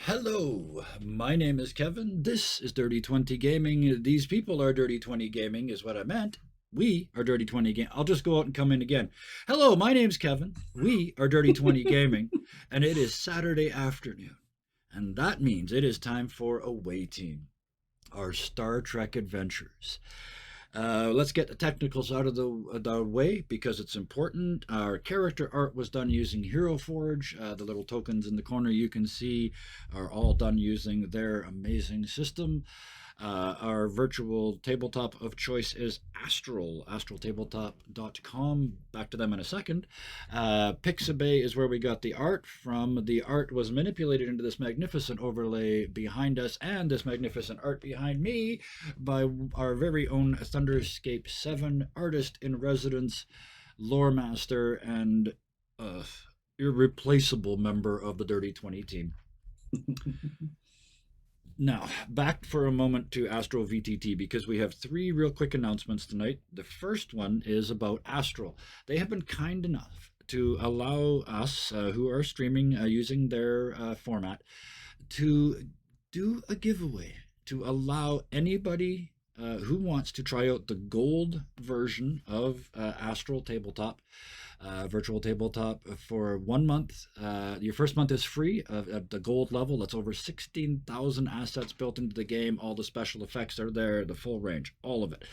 Hello, my name is Kevin. This is Dirty 20 Gaming. These people are Dirty 20 Gaming, is what I meant. We are Dirty 20 Gaming. I'll just go out and come in again. Hello, my name's Kevin. We are Dirty 20 Gaming, and it is Saturday afternoon. And that means it is time for Away Team, our Star Trek adventures. Let's get the technicals out of the way because it's important. Our character art was done using Hero Forge. The little tokens in the corner you can see are all done using their amazing system. Our virtual tabletop of choice is Astral, astraltabletop.com. Back to them in a second. Pixabay is where we got the art from. The art was manipulated into this magnificent overlay behind us and this magnificent art behind me by our very own Thunderscape 7 artist in residence, lore master, and irreplaceable member of the Dirty 20 team. Now, back for a moment to Astral VTT because we have three real quick announcements tonight. The first one is about Astral. They have been kind enough to allow us, who are streaming using their format, to do a giveaway to allow anybody who wants to try out the gold version of Astral Tabletop, virtual tabletop for 1 month. Your first month is free at the gold level. That's over 16,000 assets built into the game. All the special effects are there, the full range, all of it.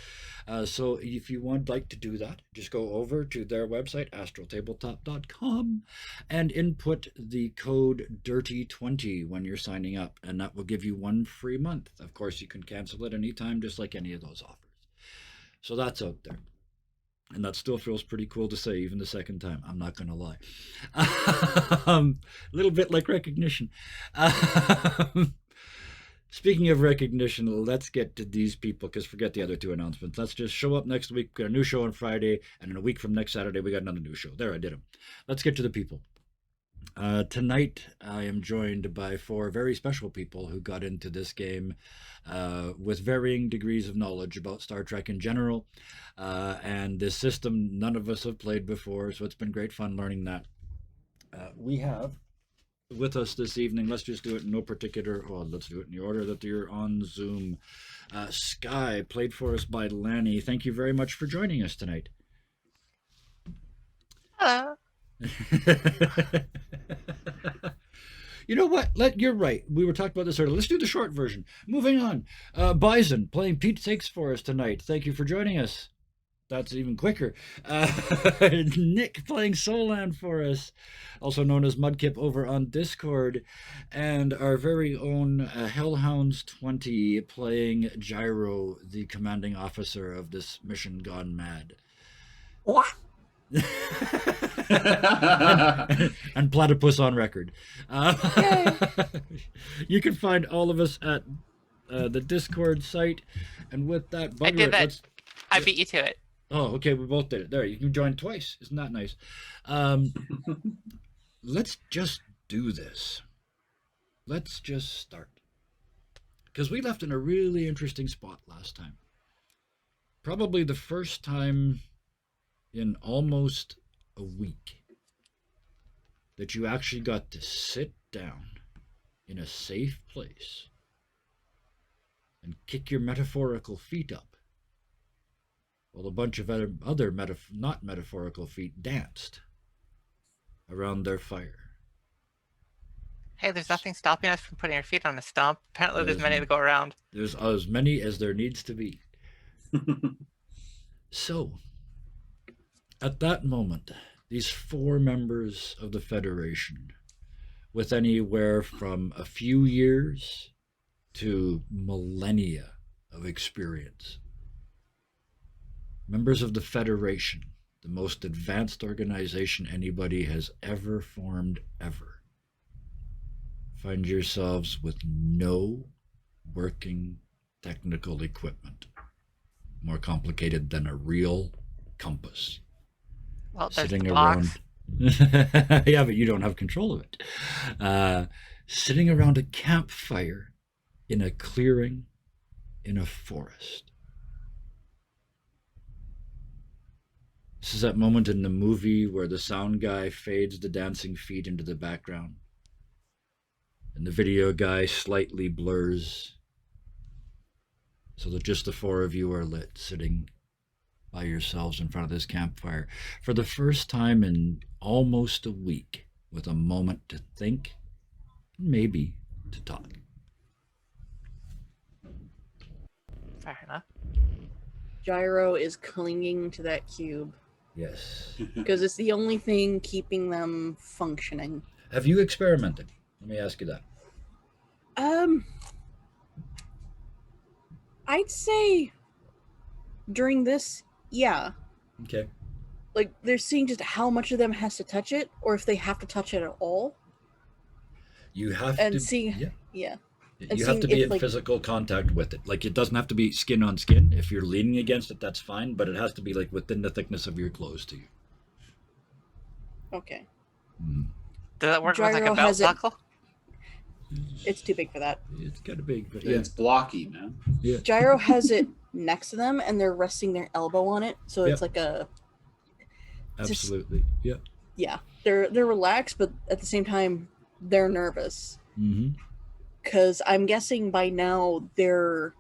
So if you would like to do that, just go over to their website, astraltabletop.com, and input the code DIRTY20 when you're signing up, and that will give you 1 free month. Of course, you can cancel it anytime, just like any of those offers. So that's out there. And that still feels pretty cool to say, even the second time. I'm not going to lie. A little bit like recognition. Speaking of recognition, let's get to these people because forget the other two announcements. Let's just show up next week. We got a new show on Friday, and in a week from next Saturday, we got another new show. There, I did them. Let's get to the people. Tonight, I am joined by four very special people who got into this game with varying degrees of knowledge about Star Trek in general. And this system, none of us have played before, so it's been great fun learning that. We have with us this evening, let's just do it in no particular, let's do it in the order that you're on Zoom. Sky, played for us by Lanny. Thank you very much for joining us tonight. Hello. You know what? You're right. We were talking about this earlier. Let's do the short version. Moving on. Bison playing Pete Takes for us tonight. Thank you for joining us. That's even quicker. Nick playing Solan for us, also known as Mudkip over on Discord, and our very own Hellhounds 20 playing Gyro, the commanding officer of this mission gone mad. What? and platypus on record. You can find all of us at the Discord site, and with that, I did that. let's. I beat you to it. Oh, okay, we both did it. There, you can join twice. Isn't that nice? Let's just do this. Let's just start. Because we left in a really interesting spot last time. Probably the first time in almost a week that you actually got to sit down in a safe place and kick your metaphorical feet up while a bunch of other not metaphorical feet danced around their fire. Hey, there's nothing stopping us from putting our feet on a stump. Apparently, there's many to go around. There's as many as there needs to be. So, at that moment, these four members of the Federation, with anywhere from a few years to millennia of experience, members of the Federation, the most advanced organization anybody has ever formed, ever, find yourselves with no working technical equipment more complicated than a real compass. Well, there's the box. Yeah, but you don't have control of it. Sitting around a campfire in a clearing in a forest. This is that moment in the movie where the sound guy fades the dancing feet into the background. And the video guy slightly blurs so that just the four of you are lit, sitting by yourselves in front of this campfire for the first time in almost a week, with a moment to think, maybe to talk. Fair enough. Gyro is clinging to that cube Yes. because it's the only thing keeping them functioning. Have you experimented? Let me ask you that. I'd say during this, yeah. Okay. Like, they're seeing just how much of them has to touch it, or if they have to touch it at all. You have And to. seeing, Yeah. yeah. You have to be in physical contact with it. Like, it doesn't have to be skin on skin. If you're leaning against it, that's fine, but it has to be like within the thickness of your clothes to you. Okay. Does that work with like Gyro a belt has it- buckle? It's too big for that. It's kind of big, but It's blocky, man. yeah. Gyro has it next to them, and they're resting their elbow on it, so it's Yep. like a Absolutely. Yeah. yeah. They're relaxed, but at the same time, they're nervous Mm-hmm. because I'm guessing by now the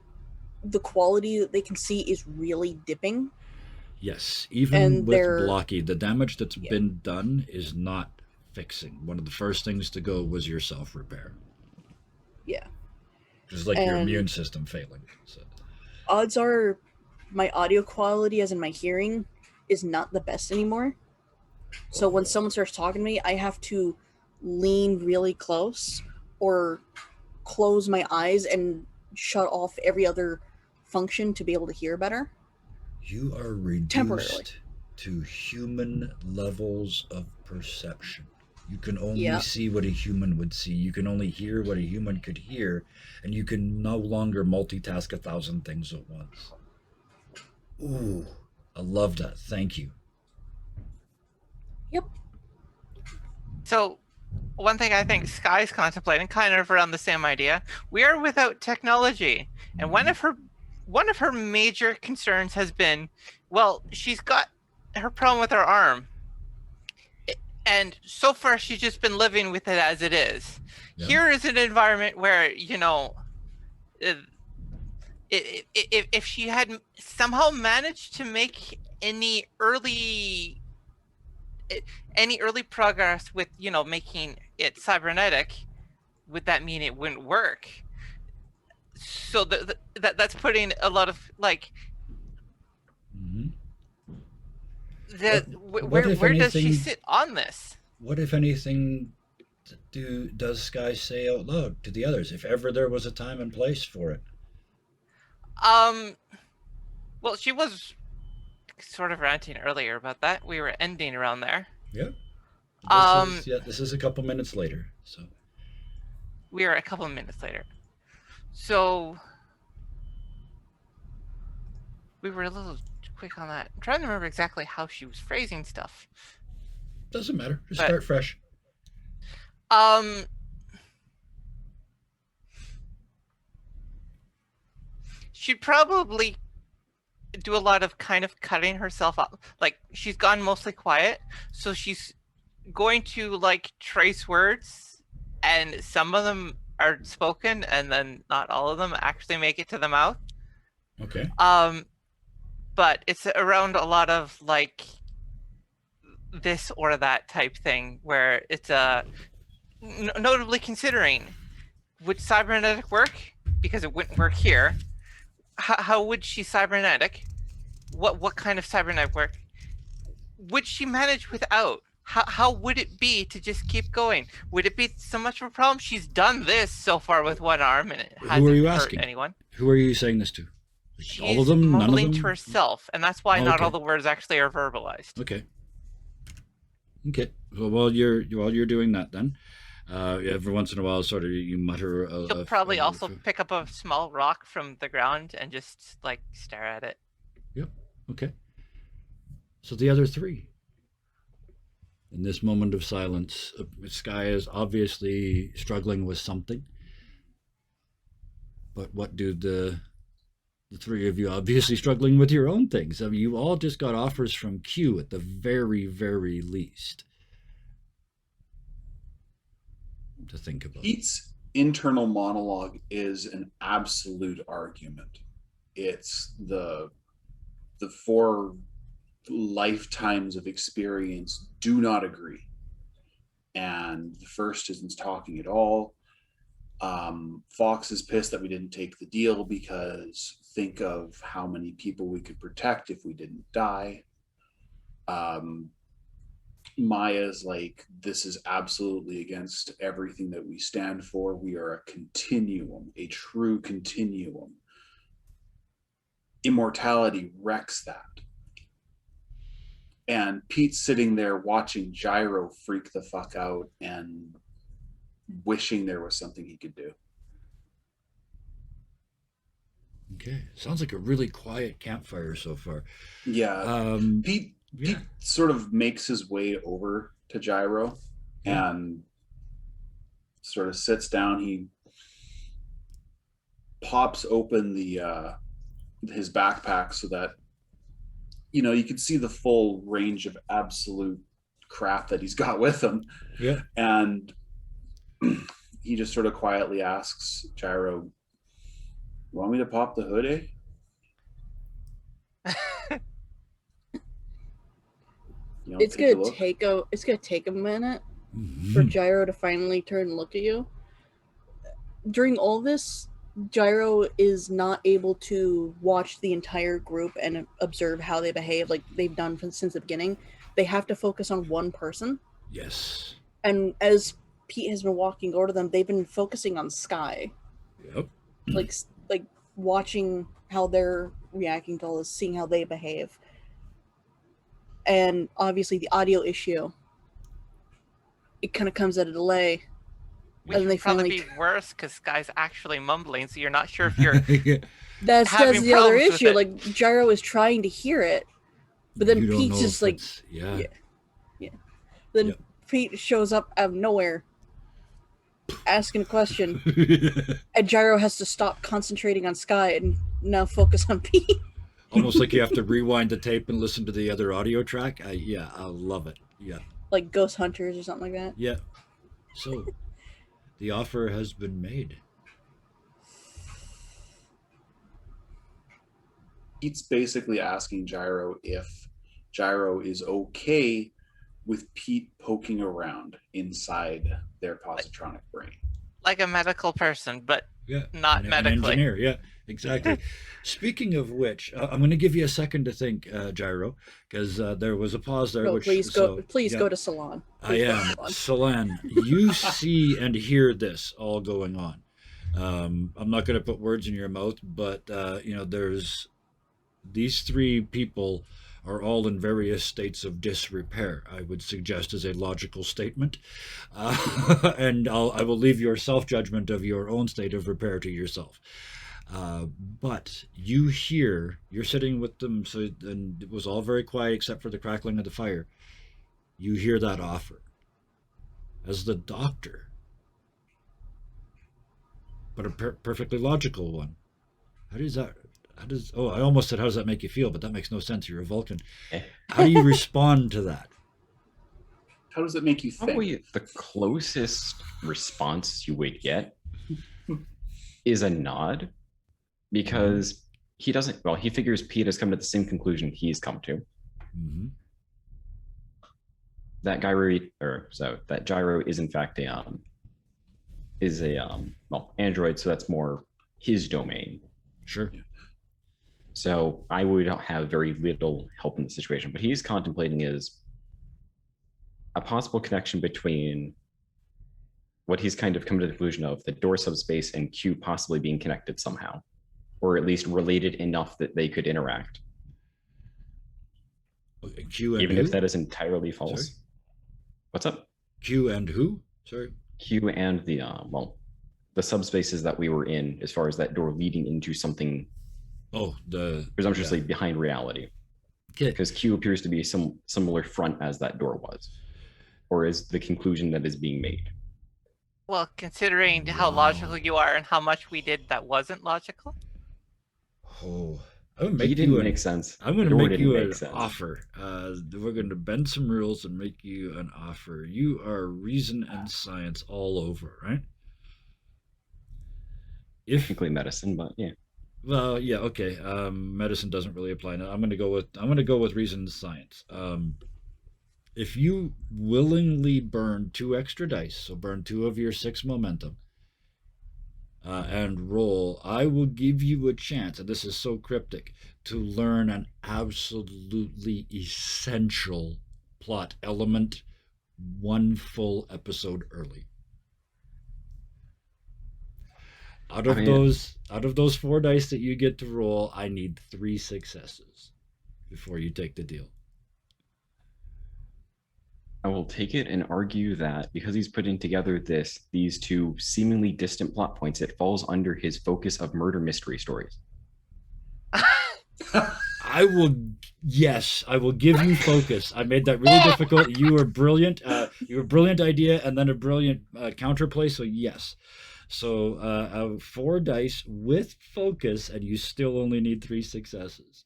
quality that they can see is really dipping. Yes. Even And with they're- blocky, the damage that's Yeah. been done is not fixing. One of the first things to go was your self repair. Yeah. Just like your And- immune system failing. So. Odds are my audio quality, as in my hearing, is not the best anymore. So when someone starts talking to me, I have to lean really close or close my eyes and shut off every other function to be able to hear better. You are reduced Temporarily. to human levels of perception. You can only Yep. see what a human would see. You can only hear what a human could hear, and you can no longer multitask 1,000 things at once. Ooh, I love that. Thank you. Yep. So, one thing I think Sky's contemplating, kind of around the same idea, we are without technology, and one of her major concerns has been, well, she's got her problem with her arm, and so far she's just been living with it as it is. Yeah. Here is an environment where if she had somehow managed to make any early progress with making it cybernetic, would that mean it wouldn't work? So that's putting a lot of like Mhm. What where if does she anything- sit on this? What, if anything, does Sky say out loud to the others, if ever there was a time and place for it? Well, she was sort of ranting earlier about that. We were ending around there. Yeah. This is a couple minutes later. So We are a couple of minutes later. So we were a little quick on that. I'm trying to remember exactly how she was phrasing stuff. doesn't matter. Just But- start fresh. She'd probably do a lot of kind of cutting herself up. Like, she's gone mostly quiet, so she's going to like trace words, and some of them are spoken, and then not all of them actually make it to the mouth. Okay. But it's around a lot of like this or that type thing, where it's notably considering, would cybernetic work? Because it wouldn't work here. How would she cybernetic? What kind of cybernetic work would she manage without? How would it be to just keep going? Would it be so much of a problem? She's done this so far with one arm, and it hasn't Who are you hurt asking? anyone. Who are you saying this to? She's All of them? None of mumbling them? to herself, and that's why not Okay. all the words actually are verbalized. Okay. Okay. Well, while you're doing that, then every once in a while, sort of you mutter. She'll probably also pick up a small rock from the ground and just like stare at it. Yep. Okay. So the other three. In this moment of silence, Sky is obviously struggling with something. But what do the three of you obviously struggling with your own things? I mean, you all just got offers from Q at the very, very least to think about. He's internal monologue is an absolute argument. It's the four lifetimes of experience do not agree. And the first isn't talking at all. Fox is pissed that we didn't take the deal because think of how many people we could protect if we didn't die. Maya's like, this is absolutely against everything that we stand for. We are a continuum, a true continuum. Immortality wrecks that. And Pete's sitting there watching Gyro freak the fuck out and wishing there was something he could do. Okay, sounds like a really quiet campfire so far. Yeah. Pete sort of makes his way over to Gyro and sort of sits down. He pops open his backpack so that you can see the full range of absolute crap that he's got with him. Yeah. And he just sort of quietly asks Gyro, "Want me to pop the hood, eh?" It's gonna take a minute for Gyro to finally turn and look at you. During all this, Gyro is not able to watch the entire group and observe how they behave like they've done since the beginning. They have to focus on one person. Yes. And as Pete has been walking over to them, they've been focusing on Sky. Yep. Like watching how they're reacting to all this, seeing how they behave. And obviously the audio issue, it kind of comes at a delay. Which would probably be worse because Sky's actually mumbling, so you're not sure if you're that's having the other problems with issue. it. Like Gyro is trying to hear it, but then You don't Pete's know just if like, it's- yeah. Then Yep. Pete shows up out of nowhere, asking a question, and Gyro has to stop concentrating on Sky and now focus on Pete. Almost like you have to rewind the tape and listen to the other audio track. I love it. Yeah. Like Ghost Hunters or something like that. Yeah. So, the offer has been made. Pete's basically asking Gyro if Gyro is okay with Pete poking around inside their positronic brain. Like a medical person, but not an medically. engineer. Yeah, exactly. Speaking of which, I'm going to give you a second to think, Gyro, because there was a pause there. No, please go to Salon. I am. Solan, you see and hear this all going on. I'm not going to put words in your mouth, but there's these three people are all in various states of disrepair, I would suggest is a logical statement. And I will leave your self-judgment of your own state of repair to yourself. But you're sitting with them, and it was all very quiet except for the crackling of the fire. You hear that offer as the doctor, but a perfectly logical one. I almost said, how does that make you feel? But that makes no sense. You're a Vulcan. How do you respond to that? How does it make you think? Probably the closest response you would get is a nod, because he figures Pete has come to the same conclusion he's come to. Mm-hmm. That Gyro is in fact android, so that's more his domain. Sure. So I would have very little help in the situation. But he's contemplating is a possible connection between what he's kind of come to the conclusion of the door subspace and Q possibly being connected somehow, or at least related enough that they could interact. Q and even who? If that is entirely false. Sorry? What's up? Q and who? Sorry. Q and the subspaces that we were in, as far as that door leading into something. Presumptuously behind reality. Okay. Because Q appears to be some similar front as that door was, or is the conclusion that is being made. Well, considering how logical you are and how much we did that wasn't logical. Oh, I'm gonna make sense. I'm going to make you an offer. We're going to bend some rules and make you an offer. You are reason and science all over, right? If Technically medicine, but yeah. well, yeah, okay. Medicine doesn't really apply. Now I'm going to go with reason and science. If you willingly burn 2 extra dice, so burn 2 of your 6 momentum, and roll, I will give you a chance, and this is so cryptic, to learn an absolutely essential plot element 1 full episode early. Out I of mean, those 4 dice that you get to roll, I need 3 successes before you take the deal. I will take it and argue that because he's putting together these two seemingly distant plot points, it falls under his focus of murder mystery stories. I will give you focus. I made that really difficult. You were brilliant. You were a brilliant idea and then a brilliant counterplay. So yes. So 4 dice with focus, and you still only need 3 successes.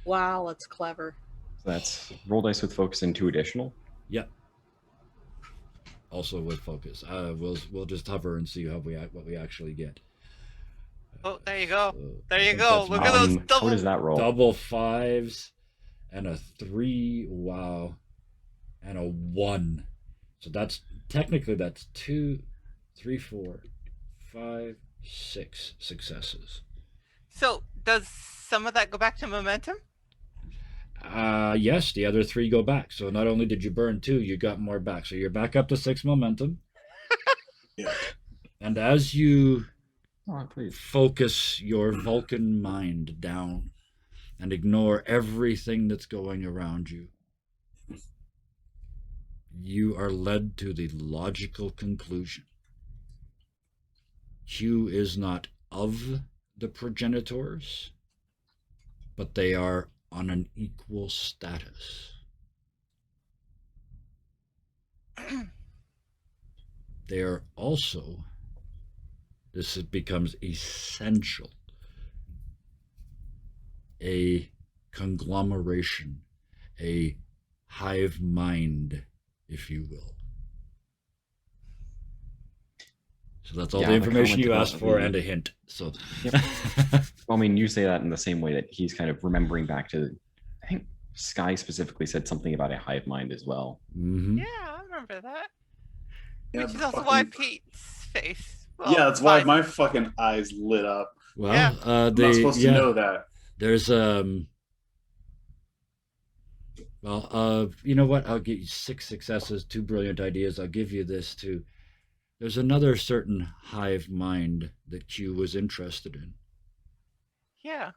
Wow, that's clever. So that's roll dice with focus and 2 additional. Yep. Also with focus. We'll just hover and see what we actually get. Oh, there you go. So There I you think go. that's Look at those How double. does that roll? double 5s and a 3. Wow, and a 1. So that's technically that's 2, 3, 4, 5, 6 successes. So does some of that go back to momentum? Yes, the other 3 go back. So not only did you burn 2, you got more back. So you're back up to 6 momentum. Yeah. And as you Oh, please. focus your Vulcan mind down and ignore everything that's going around you, you are led to the logical conclusion. Q is not of the progenitors, but they are on an equal status. They are also, becomes essential, a conglomeration, a hive mind, if you will. So that's all Yeah, the the information comment you about asked for the- and a hint. So Yep. Well, I mean, you say that in the same way that he's kind of remembering back to, I think Sky specifically said something about a hive mind as well. Mhm. Yeah, I remember that. Yeah, Which is the also fucking- why Pete's face. Well, yeah, that's why mine- my fucking eyes lit up. Well, Yeah. I'm not supposed to know that. There's well, you know what? I'll give you 6 successes, 2 brilliant ideas. I'll give you this too. There's another certain hive mind that Q was interested in. Yeah.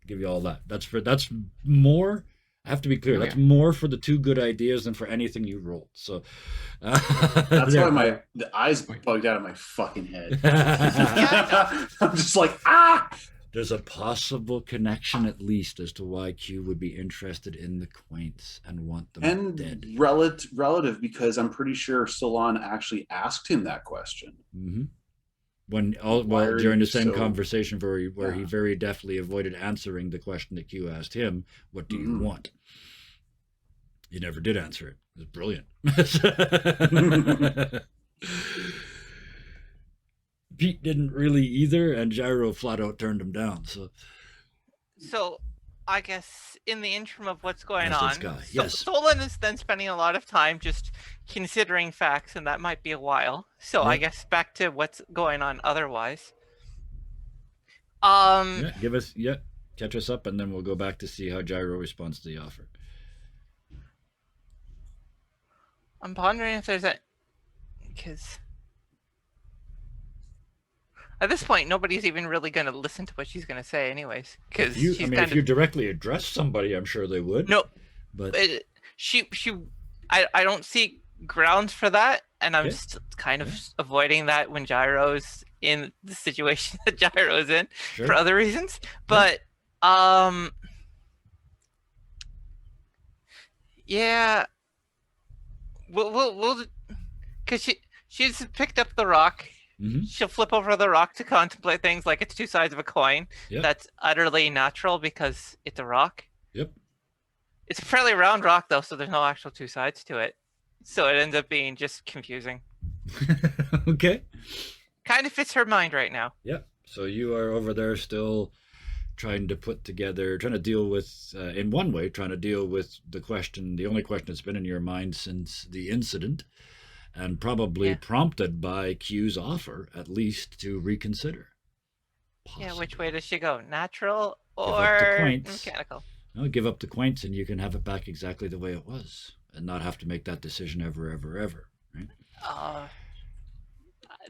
Give you all that. That's more. I have to be clear. Oh, That's yeah. more for the 2 good ideas than for anything you rolled. So That's there. why the eyes bugged out of my fucking head. Yeah, I'm just like, ah! There's a possible connection, at least, as to why Q would be interested in the Quaints and want them And dead. relative, because I'm pretty sure Solon actually asked him that question. Mm-hmm. When Why are during the you same so- conversation where he Yeah. very deftly avoided answering the question that Q asked him, "What do you Mhm. want?" He never did answer it. It was brilliant. Pete didn't really either, and Gyro flat out turned him down. So, I guess in the interim of what's going As did on, Sky, yes. Solon is then spending a lot of time just considering facts, and that might be a while. So I Yeah. guess back to what's going on otherwise. Catch us up, and then we'll go back to see how Gyro responds to the offer. I'm pondering if there's because at this point nobody's even really going to listen to what she's going to say, anyways. Because she's if kind you of directly address somebody, I'm sure they would. no. But I don't see grounds for that, and I'm Okay. kind of Yeah. avoiding that when Gyro's in the situation that Gyro's in sure. for other reasons. But yeah, we'll because she's picked up the rock. Mhm. She'll flip over the rock to contemplate things like it's 2 sides of a coin. Yep. That's utterly natural because it's a rock. Yep. It's a fairly round rock though, so there's no actual 2 sides to it. So it ends up being just confusing. Okay. Kind of fits her mind right now. Yep. So you are over there still trying to deal with, in one way, trying to deal with the only question that's been in your mind since the incident, and probably Yeah. prompted by Q's offer, at least, to reconsider. Yeah, which Possibly. way does she go? Natural Give up the or quaints. mechanical? No, give up the quaints and you can have it back exactly the way it was and not have to make that decision ever, ever, ever. Right? Uh,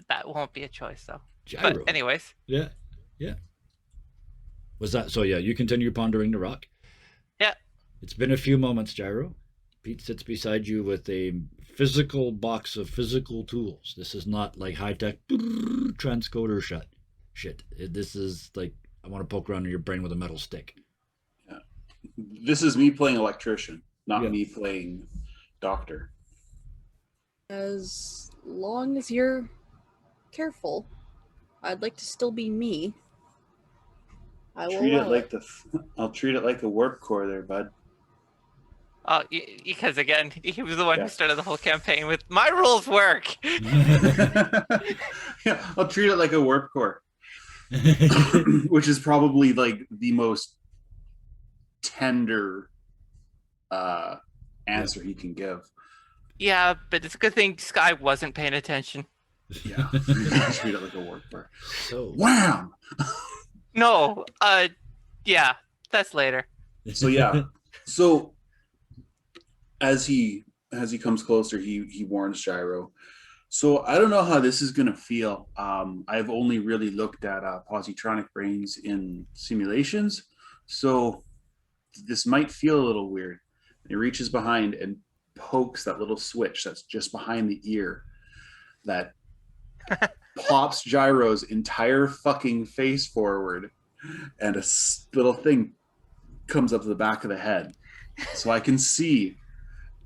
that won't be a choice, though. Gyro. But anyways, Yeah. Yeah. Was that so? Yeah, you continue pondering the rock. yeah. It's been a few moments, Gyro. Pete sits beside you with a physical box of physical tools. This is not like high tech transcoder shit. This is like, I want to poke around in your brain with a metal stick. This is me playing electrician, not Yeah. me playing doctor. As long as you're careful, I'd like to still be me. I will Treat it allow like I'll treat it like a warp core there, bud. Because again, he was the one Yeah. who started the whole campaign with my rules work. Yeah, I'll treat it like a warp core, which is probably like the most tender answer he can give. Yeah, but it's a good thing Sky wasn't paying attention. Yeah, treat it like a warp core. So, Wham! No, yeah, that's later. So yeah, so as he comes closer, he warns Gyro. So I don't know how this is gonna feel. I've only really looked at positronic brains in simulations, so this might feel a little weird. And he reaches behind and pokes that little switch that's just behind the ear that pops Gyro's entire fucking face forward, and a little thing comes up to the back of the head, so I can see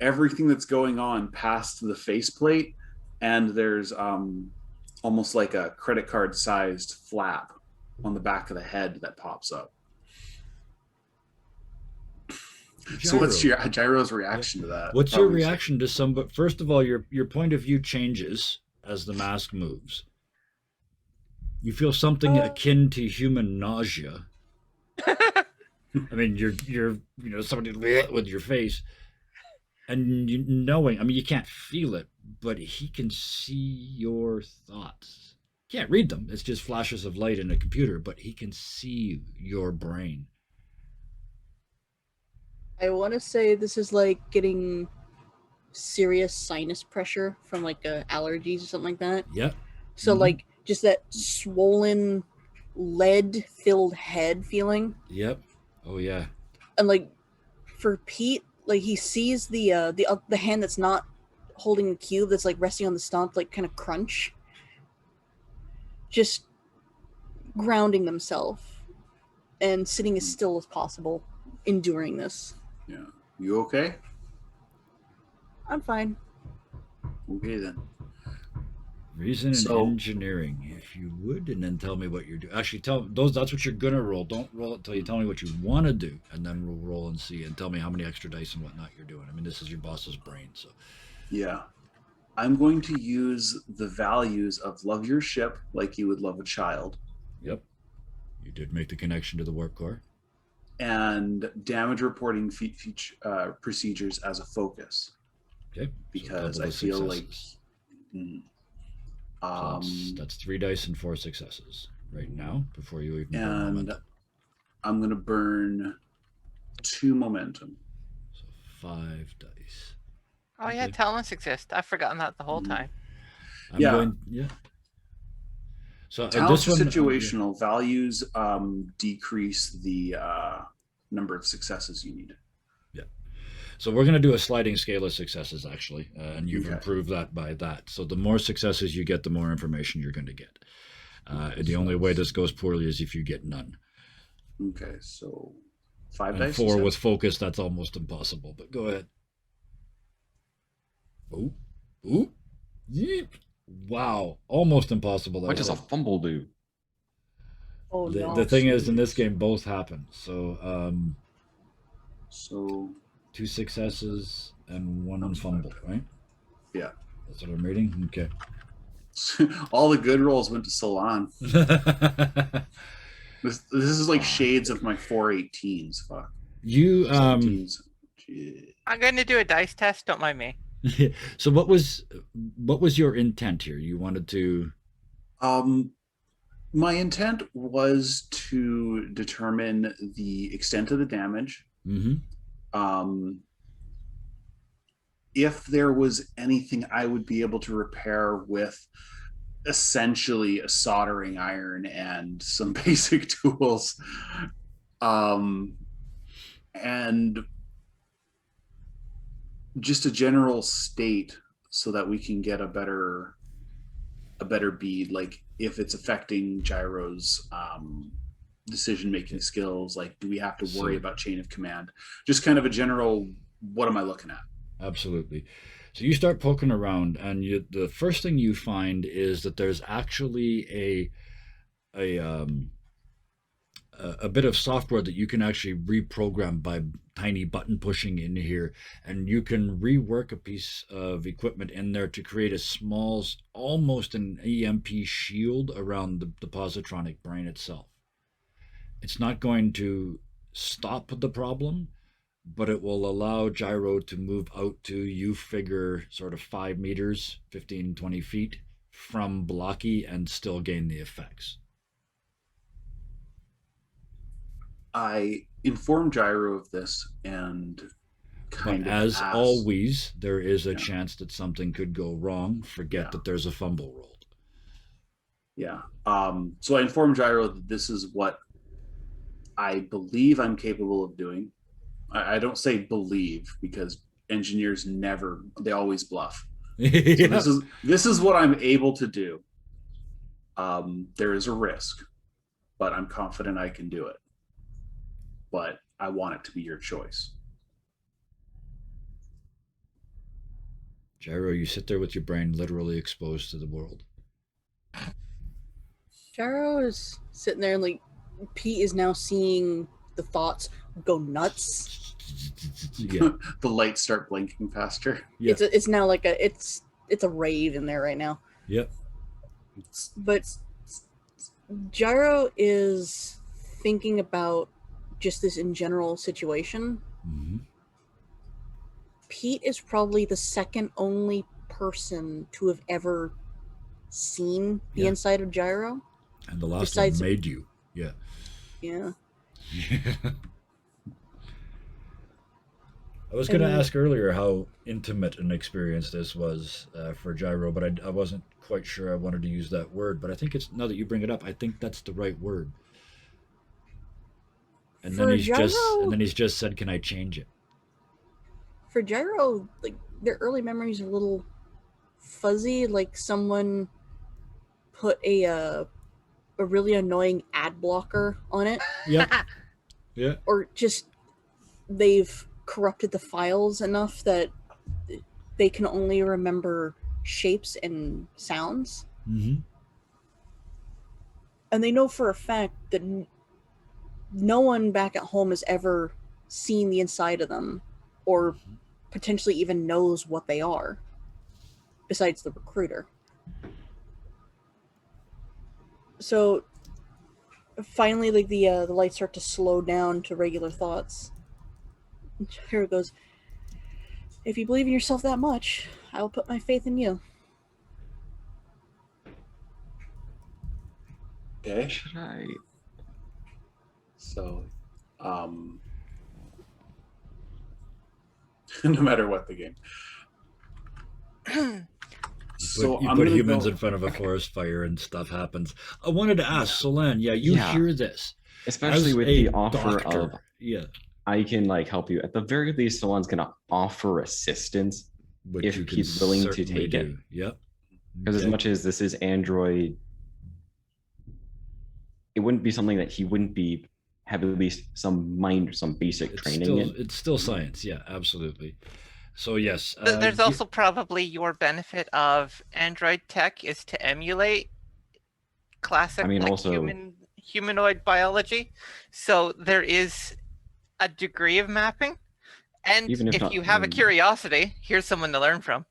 everything that's going on past the faceplate, and there's almost like a credit card sized flap on the back of the head that pops up. So what's Gyro's reaction to that? What's your reaction to some? But first of all, your point of view changes as the mask moves. You feel something akin to human nausea. I mean, you're somebody with your face, and knowing. I mean, you can't feel it, but he can see your thoughts. Can't read them. It's just flashes of light in a computer, but he can see your brain. I want to say this is like getting serious sinus pressure from like allergies or something like that. Yep. So like just that swollen, lead-filled head feeling. Yep. Oh yeah. And like for Pete, like he sees the hand that's not holding the cube, that's like resting on the stump, like kind of crunch. Just grounding themselves and sitting as still as possible, enduring this. Yeah. You okay? I'm fine. Okay then. Reason and engineering, if you would, and then tell me what you're doing. Actually, that's what you're gonna roll. Don't roll it until you tell me what you want to do, and then we'll roll and see, and tell me how many extra dice and whatnot you're doing. I mean, this is your boss's brain, so. Yeah. I'm going to use the values of love your ship like you would love a child. Yep. You did make the connection to the warp core. And damage reporting procedures as a focus. Okay. Because so I feel successes. So that's 3 dice and 4 successes right now before you even burn momentum. I'm going to burn 2 momentum. So 5 dice. Oh yeah, talents exist. I've forgotten that the whole time. Yeah. So talents are situational. Values decrease the number of successes you need. Yeah. So we're going to do a sliding scale of successes, actually, and you've improved that by that. So the more successes you get, the more information you're going to get. The only way this goes poorly is if you get none. Okay, so 5 and dice. 4 with focus, that's almost impossible. But go ahead. Ooh. Yeep. Wow. Almost impossible. What does a fumble do? Oh no. The thing is, in this game, both happen. So, so 2 successes and 1 fumble, right? Yeah. That's what I'm reading? Okay. All the good rolls went to Salon. This is like shades of my 418s. Fuck. You 17s. Shit. I'm going to do a dice test. Don't mind me. so what was your intent here? You wanted to My intent was to determine the extent of the damage. Mhm. If there was anything I would be able to repair with essentially a soldering iron and some basic tools. And just a general state so that we can get a better bead, like if it's affecting Gyro's decision making skills, like do we have to worry about chain of command, just kind of a general what am I looking at. Absolutely. So you start poking around, and the first thing you find is that there's actually a bit of software that you can actually reprogram by tiny button pushing in here, and you can rework a piece of equipment in there to create a small, almost an EMP shield around the positronic brain itself. It's not going to stop the problem, but it will allow Gyro to move out to, you figure, sort of 5 meters, 15, 20 feet from Blocky and still gain the effects. I informed Gyro of this and kind But of as asked, always, there is a Yeah. chance that something could go wrong. Forget Yeah. that there's a fumble rolled. Yeah. So I informed Gyro that this is what I believe I'm capable of doing. I don't say believe because engineers they always bluff. So Yeah. this is what I'm able to do. There is a risk, but I'm confident I can do it. But I want it to be your choice. Gyro, you sit there with your brain literally exposed to the world. Gyro is sitting there and like Pete is now seeing the thoughts go nuts. Yeah. The lights start blinking faster. Yeah. It's now like it's a rave in there right now. Yep. But Gyro is thinking about just this in general situation. Mm-hmm. Pete is probably the second only person to have ever seen the inside of Gyro. And the last Besides- one made you. Yeah. Yeah. I was going to And- ask earlier how intimate an experience this was for Gyro, but I wasn't quite sure I wanted to use that word. But I think it's, now that you bring it up, I think that's the right word. And then For he's just said, "Can I change it?" For Gyro, like their early memories are a little fuzzy. Like someone put a really annoying ad blocker on it, Yep. Yeah. or just they've corrupted the files enough that they can only remember shapes and sounds. Mm-hmm. And they know for a fact that no one back at home has ever seen the inside of them or potentially even knows what they are besides the recruiter. So finally, like the lights start to slow down to regular thoughts. Here it goes. If you believe in yourself that much, I will put my faith in you. Okay. Should I? So, no matter what the game. So You I'm put gonna humans go- in front of a forest fire and stuff happens. I wanted to ask Solan, you Yeah. hear this. Especially As with a the offer doctor, of yeah, I can like help you. At the very least, someone's gonna offer assistance which if you can he's willing to certainly take it. do. Yep. because as Okay. much as this is Android, it wouldn't be something that he wouldn't be have at least some basic It's training still, in. it's still science, yeah, absolutely. So yes, There's also probably your benefit of Android tech is to emulate classic I mean, like, also- humanoid biology. So there is a degree of mapping. And Even if if not- you have a curiosity, here's someone to learn from.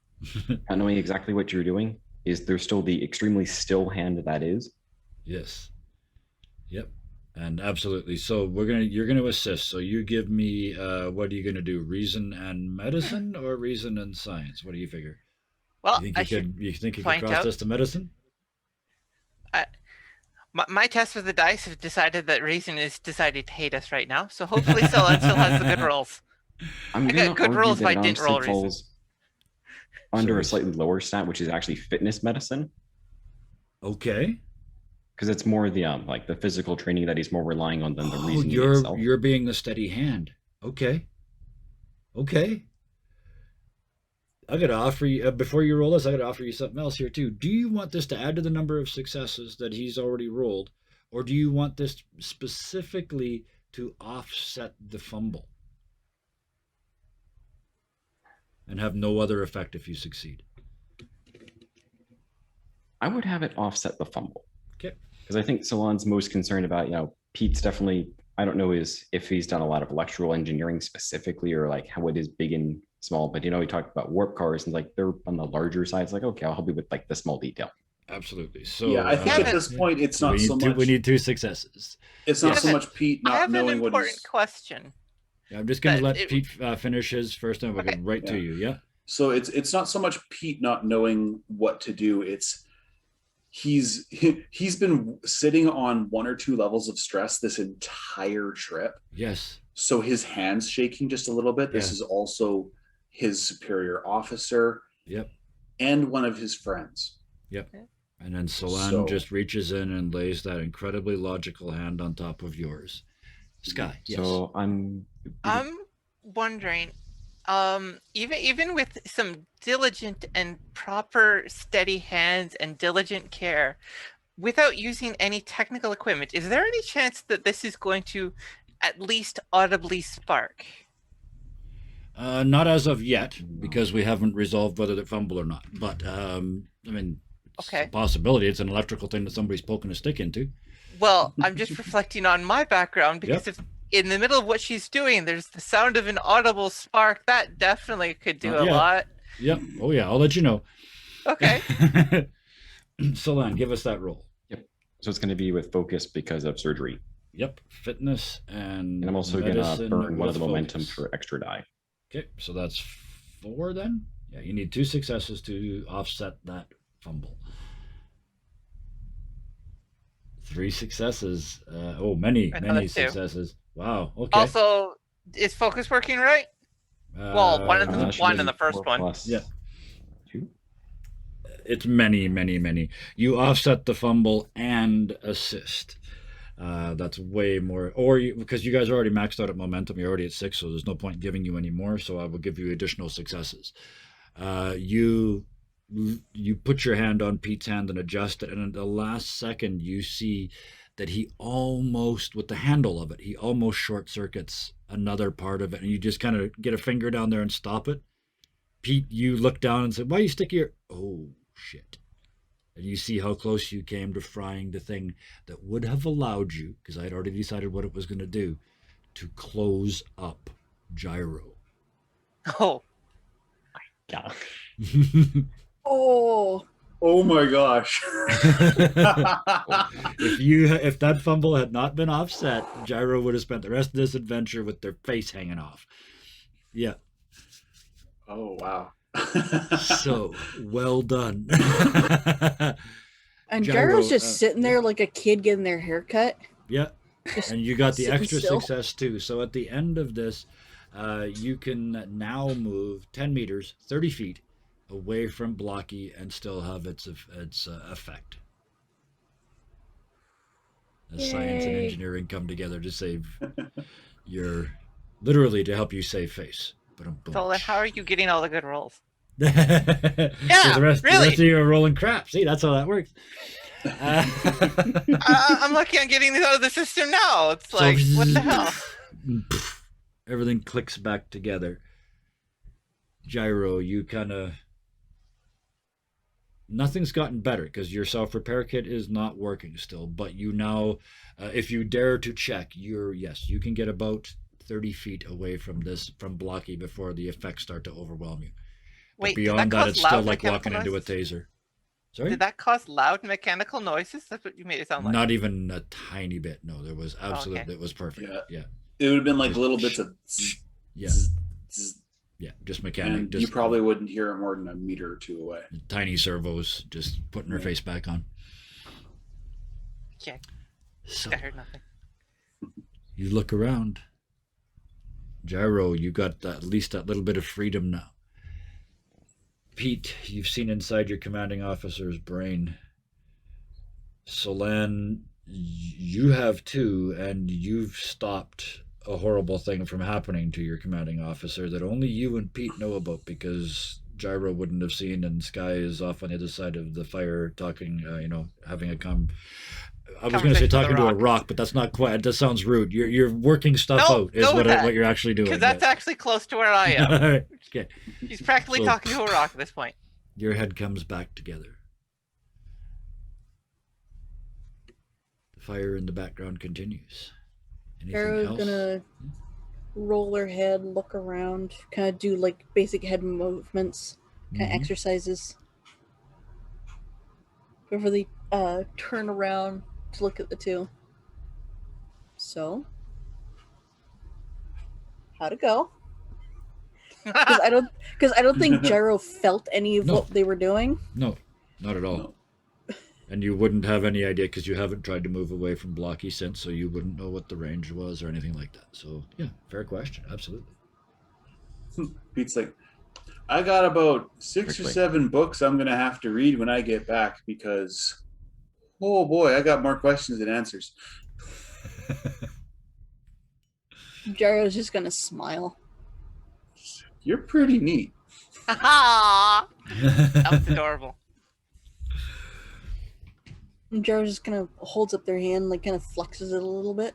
Not knowing exactly what you're doing, is there still the extremely still hand that is? Yes. Yep. And absolutely. So you're gonna assist. So you give me what are you gonna do? Reason and medicine or reason and science? What do you figure? Well, You think I you should could point cross out this to medicine? I, my test with the dice have decided that reason is decided to hate us right now. So hopefully Solon still has the good rolls. I'm I going got to good argue rolls that if I it didn't roll honestly reason. falls under So a slightly lower stat, which is actually fitness medicine, Okay. because it's more the like the physical training that he's more relying on than the Oh, reasoning you're itself. you're being the steady hand. Okay. Okay. I gotta offer you before you roll this. I gotta offer you something else here too. Do you want this to add to the number of successes that he's already rolled, or do you want this specifically to offset the fumble and have no other effect if you succeed? I would have it offset the fumble. Okay. Because I think Salon's most concerned about, Pete's definitely, I don't know if he's done a lot of electrical engineering specifically or like how it is big and small, but he talked about warp cars and like they're on the larger side. It's like, okay, I'll help you with like the small detail. Absolutely. So Yeah, I think at this point it's not so much. We need 2 successes. It's not Yeah. so much Pete I not have an knowing what important he's. question. Yeah, I'm just gonna But let it- Pete finish his first, and we'll Okay. get right to Yeah. you. Yeah. So it's not so much Pete not knowing what to do. It's he's been sitting on 1 or 2 levels of stress this entire trip. Yes. So his hands shaking just a little bit. This Yeah. is also his superior officer Yep. and one of his friends. Yep. And then Solan So- just reaches in and lays that incredibly logical hand on top of yours. Sky. Yes. So I'm wondering, even with some diligent and proper steady hands and diligent care, without using any technical equipment, is there any chance that this is going to at least audibly spark? Not as of yet, because we haven't resolved whether they fumble or not. But I mean, it's Okay. a possibility. It's an electrical thing that somebody's poking a stick into. Well, I'm just reflecting on my background because if in the middle of what she's doing, there's the sound of an audible spark, that definitely could do a Yeah. lot. Yep. Oh yeah, I'll let you know. Okay. Solan, give us that roll. So it's going to be with focus because of surgery. Yep. Fitness And I'm also going to medicine burn one of the with momentum focus. for extra die. Okay, so that's 4 then. Yeah, you need 2 successes to offset that fumble. 3 successes. Many Another 2. successes. Wow. Okay. Also, is focus working right? well, one of them- That should one be in the first 4 one. plus Yeah. 2. It's many. You offset the fumble and assist. That's way more. Because you guys are already maxed out at momentum, you're already at 6, so there's no point in giving you any more. So I will give you additional successes. You put your hand on Pete's hand and adjust it, and at the last second, you see that he almost, with the handle of it, he almost short circuits another part of it, and you just kind of get a finger down there and stop it. Pete, you look down and say, "Why you stick your?" Oh shit! And you see how close you came to frying the thing that would have allowed you, because I had already decided what it was going to do, to close up Gyro. Oh, Yeah. Oh, Oh my gosh. If that fumble had not been offset, Gyro would have spent the rest of this adventure with their face hanging off. Yeah. Oh wow. So well done. and Gyro, Gyro's just sitting there like a kid getting their hair cut. Yeah. Just And you got the sitting extra still. success too. So at the end of this, you can now move 10 meters, 30 feet away from Blocky and still have its effect. As science and Yay. engineering come together to save literally to help you save face. so then how are you getting all the good rolls? Yeah, the rest of you are rolling crap. See, that's how that works. I'm lucky I'm getting these out of the system now. It's So- like, what the hell? Everything clicks back together. Gyro, you kind of. Nothing's gotten better because your self repair kit is not working still. But you now, if you dare to check, you can get about 30 feet away from Blocky before the effects start to overwhelm you. But Wait, beyond did that, cause it's still loud like mechanical walking into a noises? taser. Sorry? Did that cause loud mechanical noises? That's what you made it sound like. Not even a tiny bit. No, there was okay. absolutely, it was perfect. Yeah. Yeah. It would have been like Just little bits of zzz, Yeah. zzz, zzz, Yeah. Just mechanic. and Just you probably wouldn't hear it more than a meter or two away. tiny servos just putting her Yeah. face back on. Yeah, So I heard nothing. you look around. Gyro, you got at least that little bit of freedom now. Pete, you've seen inside your commanding officer's brain. Solan, you have too, and you've stopped a horrible thing from happening to your commanding officer that only you and Pete know about because Gyro wouldn't have seen, and Sky is off on the other side of the fire talking, having a I was going to say Conversation with talking a to a rock. rock, but that's not quite. That sounds rude. You're working stuff No, out. Is go with that. what you're actually doing. Because that's yes. actually close to where I am. All right. Okay. He's practically So- talking to a rock at this point. Your head comes back together. The fire in the background continues. Anything Arrow's else? gonna roll her head, look around, kind of do like basic head movements, kind of Mhm. exercises. Before they turn around to look at the two. So, how'd it go? Because I don't think Gyro felt any of No. what they were doing. No, not at all. No. And you wouldn't have any idea because you haven't tried to move away from Blocky since, so you wouldn't know what the range was or anything like that. So, yeah, fair question. Absolutely. Pete's like, I got about 6 or Quickly. 7 books I'm going to have to read when I get back because, oh boy, I got more questions than answers. Gyro's just gonna smile. You're pretty neat. That was adorable. And Gyro's just gonna holds up their hand, like kind of flexes it a little bit.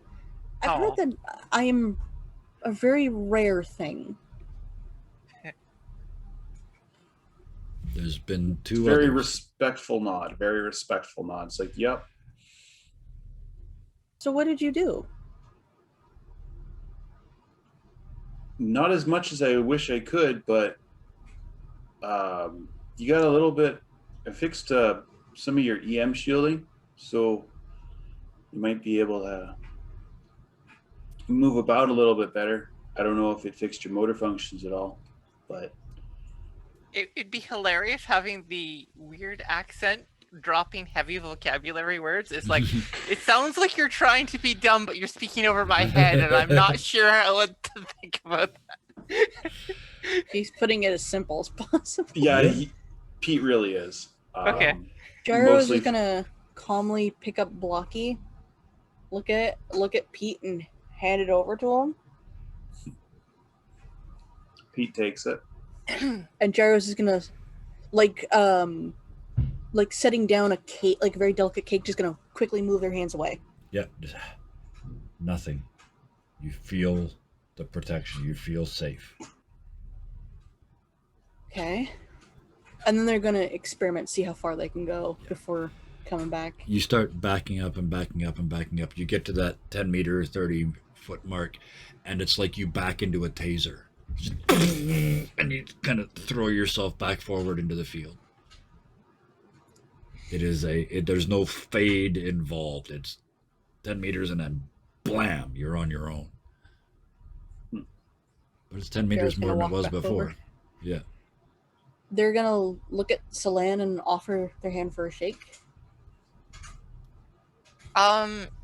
I've Aw. heard that I am a very rare thing. There's been two Very others. respectful nod. Very respectful nod. It's like, yep. So what did you do? Not as much as I wish I could, but you got a little bit. I fixed some of your EM shielding, so you might be able to move about a little bit better. I don't know if it fixed your motor functions at all, but It'd be hilarious having the weird accent dropping heavy vocabulary words. It's like, it sounds like you're trying to be dumb, but you're speaking over my head, and I'm not sure what to think about that. He's putting it as simple as possible. yeah, Yeah. Pete really is. Okay. Gyro's mostly- just gonna calmly pick up Blocky, look at Pete, and hand it over to him. Pete takes it. And Gyro's is gonna, like setting down a cake, like a very delicate cake, just gonna quickly move their hands away. Yeah, nothing. You feel the protection. You feel safe. Okay. And then they're gonna experiment, see how far they can go before coming back. You start backing up and backing up and backing up. You get to that 10 meter, 30 foot mark, and it's like you back into a taser. And you kind of throw yourself back forward into the field. There's no fade involved. It's 10 meters and then blam, you're on your own. But it's 10 meters Gyro's more gonna than it was walk back before. over. Yeah. They're gonna look at Solan and offer their hand for a shake.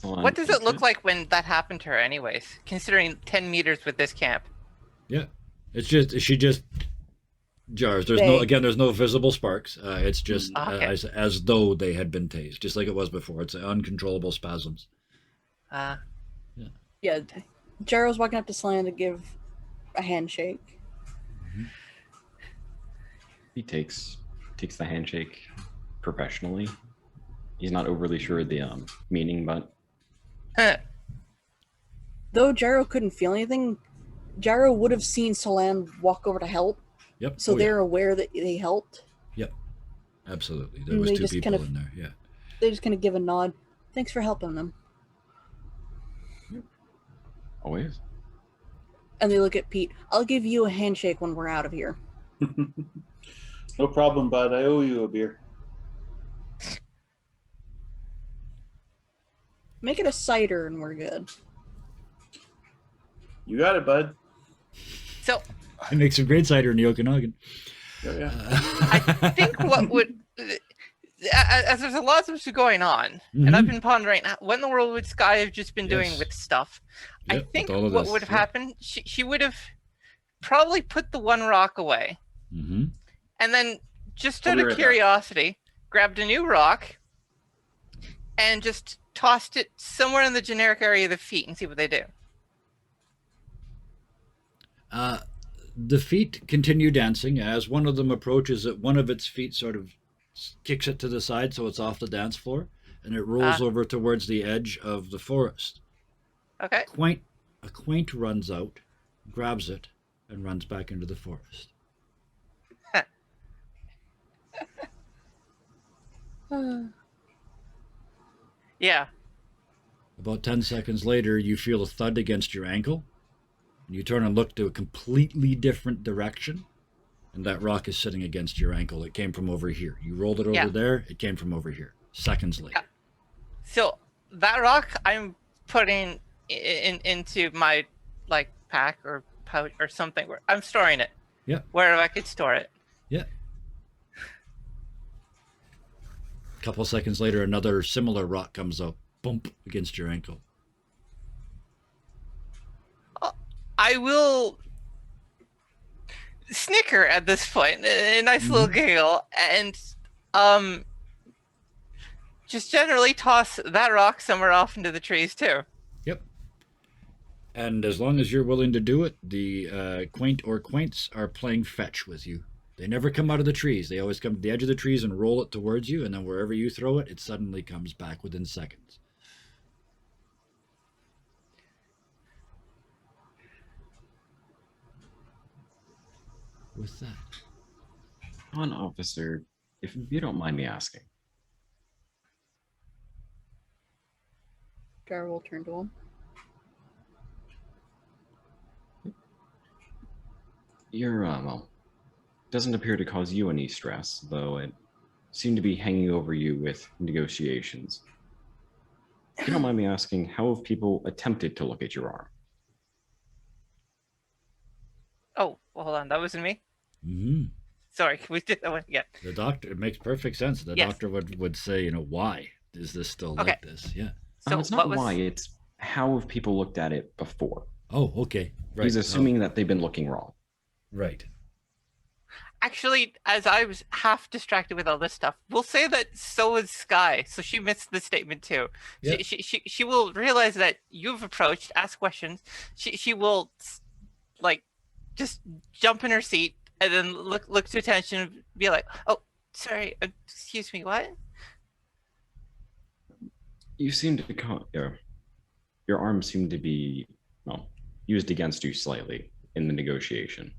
What does it look like when that happened to her, anyways? Considering 10 meters with this camp. Yeah. It's just, she just jars. There's there's no visible sparks. It's just Okay. as though they had been tased, just like it was before. It's uncontrollable spasms. Yeah, Gyro's walking up to Solan to give a handshake. He takes the handshake professionally. He's not overly sure of the meaning, but Though Gyro couldn't feel anything, Gyro would have seen Solan walk over to help, Yep. so Oh, yeah. they're aware that they helped. Absolutely. There And was they two just people kind of- in there. Yeah. They just kind of give a nod. Thanks for helping them. always. And they look at Pete. I'll give you a handshake when we're out of here. No problem, bud. I owe you a beer. Make it a cider and we're good. You got it, bud. So It makes some great cider in the Okanagan. Oh, yeah. I think what would, as there's a lot of stuff going on, and I've been pondering what in the world would Sky have just been doing Yes. with stuff. Yep, I with think all of what this, would have yeah. happened, she would have probably put the one rock away, Mm-hmm. and then just I'll out be of right back. curiosity, grabbed a new rock and just tossed it somewhere in the generic area of the feet and see what they do. The feet continue dancing. As one of them approaches it, one of its feet sort of kicks it to the side so it's off the dance floor, and it rolls over towards the edge of the forest. Okay. A quaint runs out, grabs it, and runs back into the forest. Yeah. About 10 seconds later, you feel a thud against your ankle, and you turn and look to a completely different direction, and that rock is sitting against your ankle. It came from over here. You rolled it over Yeah. there, it came from over here. Seconds later. Yeah. So that rock I'm putting into my like pack or pouch or something where I'm storing it. Yeah. Where I could store it. Yeah. A couple seconds later, another similar rock comes up, bump against your ankle. I will snicker at this point, a nice little giggle, and just generally toss that rock somewhere off into the trees too. Yep. And as long as you're willing to do it, the quaint or quaints are playing fetch with you. They never come out of the trees. They always come to the edge of the trees and roll it towards you, and then wherever you throw it, it suddenly comes back within seconds. With that, On officer, if you don't mind me asking, Jar will turn to him. your well, doesn't appear to cause you any stress, though it seemed to be hanging over you with negotiations. If you don't mind me asking, how have people attempted to look at your arm? Oh, well, hold on, that wasn't me. mm-hmm. Sorry, can we did that one again? The doctor, it makes perfect sense. The Yes. doctor would say, why is this still like this? Yeah. So It's what not was why, it's how have people looked at it before? Oh, okay. Right. He's assuming that they've been looking wrong. Right. actually, as I was half distracted with all this stuff, we'll say that so is Sky. So she missed the statement too. Yeah. She will realize that you've approached, ask questions. She will like just jump in her seat and then look to attention and be like, "Oh, sorry, excuse me, what?" You seem to your arm seemed to be used against you slightly in the negotiation.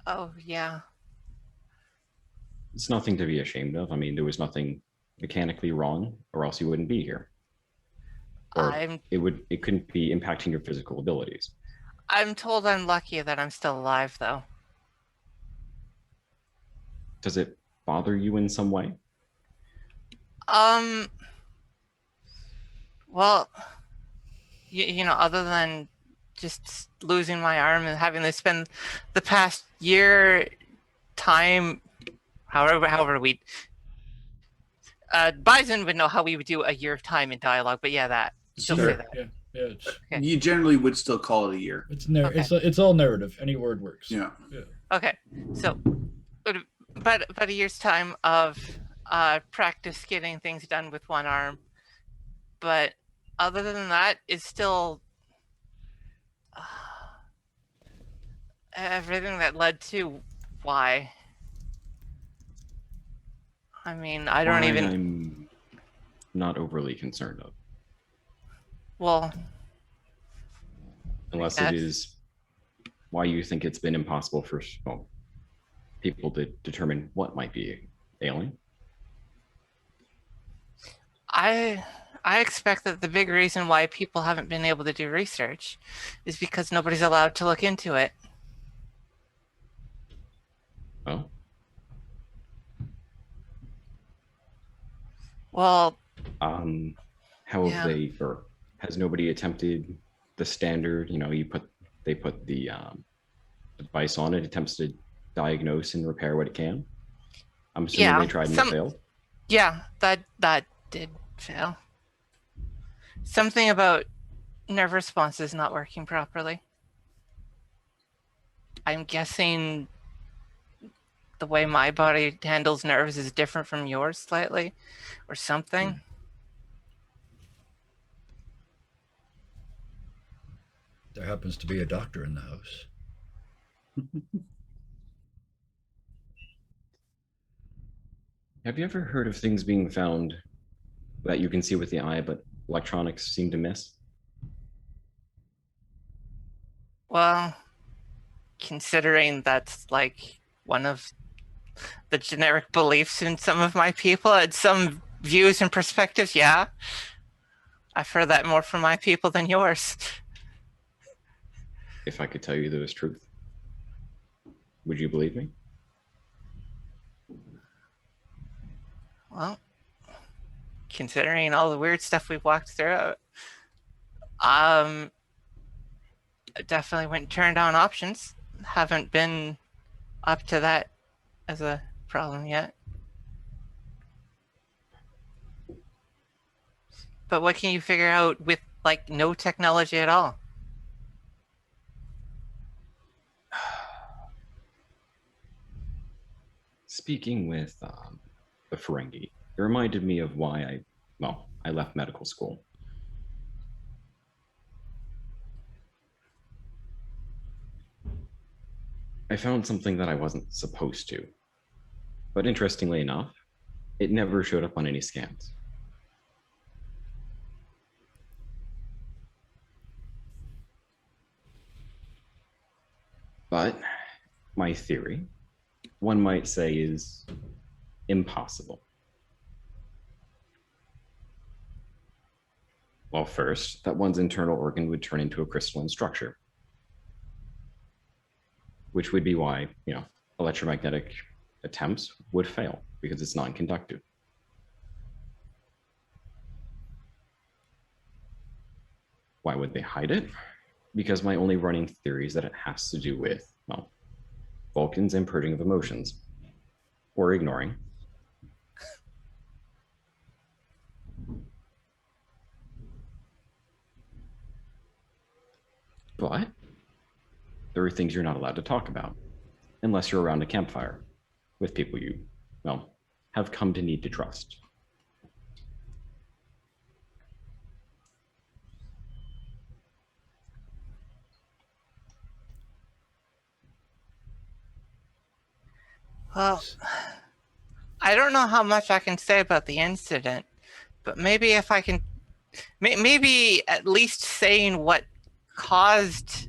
Oh yeah. It's nothing to be ashamed of. I mean, there was nothing mechanically wrong, or else you wouldn't be here. Or it couldn't be impacting your physical abilities. I'm told I'm lucky that I'm still alive, though. Does it bother you in some way? Well, you know, other than just losing my arm and having to spend the past year time, however we, Bison would know how we would do a year of time in dialogue, but yeah, that. She'll say that. Yeah. It's, Okay. You generally would still call it a year. Okay. it's all narrative. Any word works. Yeah. Okay, so, but a year's time of practice getting things done with one arm, but other than that, it's still everything that led to why. I mean, I don't Why even. I'm not overly concerned of, Well, unless Yes. it is why you think it's been impossible for people to determine what might be ailing. I expect that the big reason why people haven't been able to do research is because nobody's allowed to look into it. Oh, Well, How have Yeah. they, or has nobody attempted the standard? They put the device on it, attempts to diagnose and repair what it can. I'm assuming Yeah, they tried and it failed. Yeah, that did fail. Something about nerve responses not working properly. I'm guessing the way my body handles nerves is different from yours slightly, or something. There happens to be a doctor in the house. Have you ever heard of things being found that you can see with the eye, but electronics seem to miss? Well, considering that's like one of the generic beliefs in some of my people and some views and perspectives, yeah. I've heard that more from my people than yours. If I could tell you the truth, would you believe me? Well, considering all the weird stuff we've walked through, I definitely wouldn't turn down options. Haven't been up to that as a problem yet. But what can you figure out with like no technology at all? Speaking with the Ferengi, it reminded me of why I left medical school. I found something that I wasn't supposed to. But interestingly enough, it never showed up on any scans. But my theory, one might say, is impossible. Well, first, that one's internal organ would turn into a crystalline structure, which would be why, electromagnetic attempts would fail because it's non-conductive. Why would they hide it? Because my only running theory is that it has to do with, Vulcans and purging of emotions, or ignoring. But there are things you're not allowed to talk about unless you're around a campfire with people you, have come to need to trust. Well, I don't know how much I can say about the incident, but maybe if I can, maybe at least saying what caused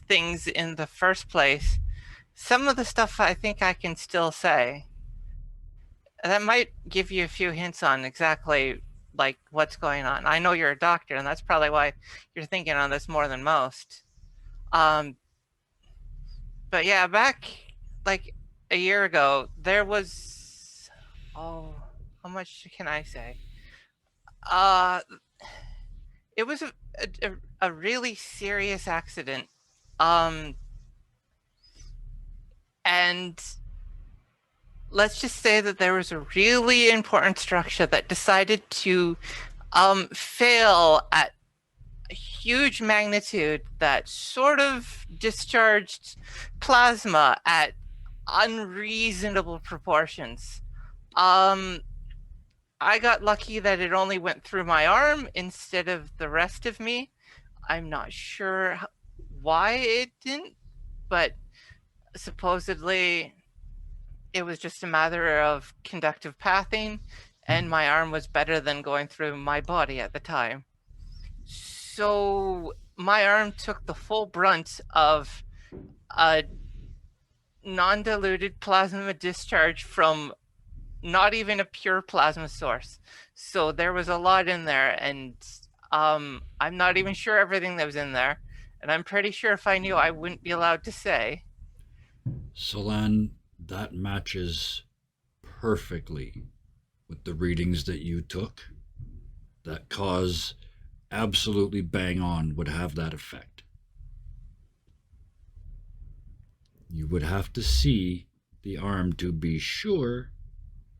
things in the first place, some of the stuff I think I can still say. That might give you a few hints on exactly like what's going on. I know you're a doctor, and that's probably why you're thinking on this more than most. But yeah, back like a year ago, there was, how much can I say? It was a really serious accident. And let's just say that there was a really important structure that decided to fail at a huge magnitude that sort of discharged plasma at unreasonable proportions. I got lucky that it only went through my arm instead of the rest of me. I'm not sure why it didn't, but supposedly it was just a matter of conductive pathing, and my arm was better than going through my body at the time. So my arm took the full brunt of a non-diluted plasma discharge from not even a pure plasma source. So there was a lot in there, and I'm not even sure everything that was in there. And I'm pretty sure if I knew, I wouldn't be allowed to say. Solan, that matches perfectly with the readings that you took. that cause absolutely bang on would have that effect. You would have to see the arm to be sure,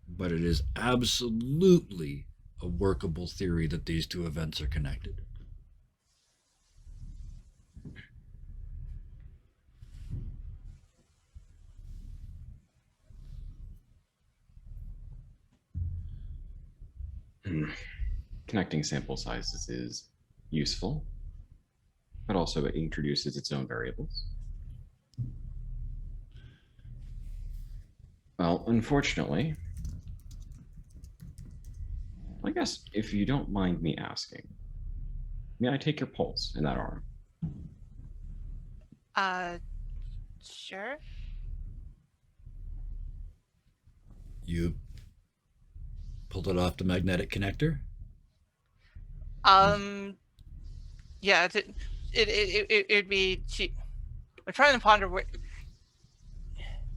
but it is absolutely a workable theory that these two events are connected. Connecting sample sizes is useful, but also it introduces its own variables. Well, unfortunately, I guess if you don't mind me asking, may I take your pulse in that arm? Sure. You pulled it off the magnetic connector? Yeah, it'd be. I'm trying to ponder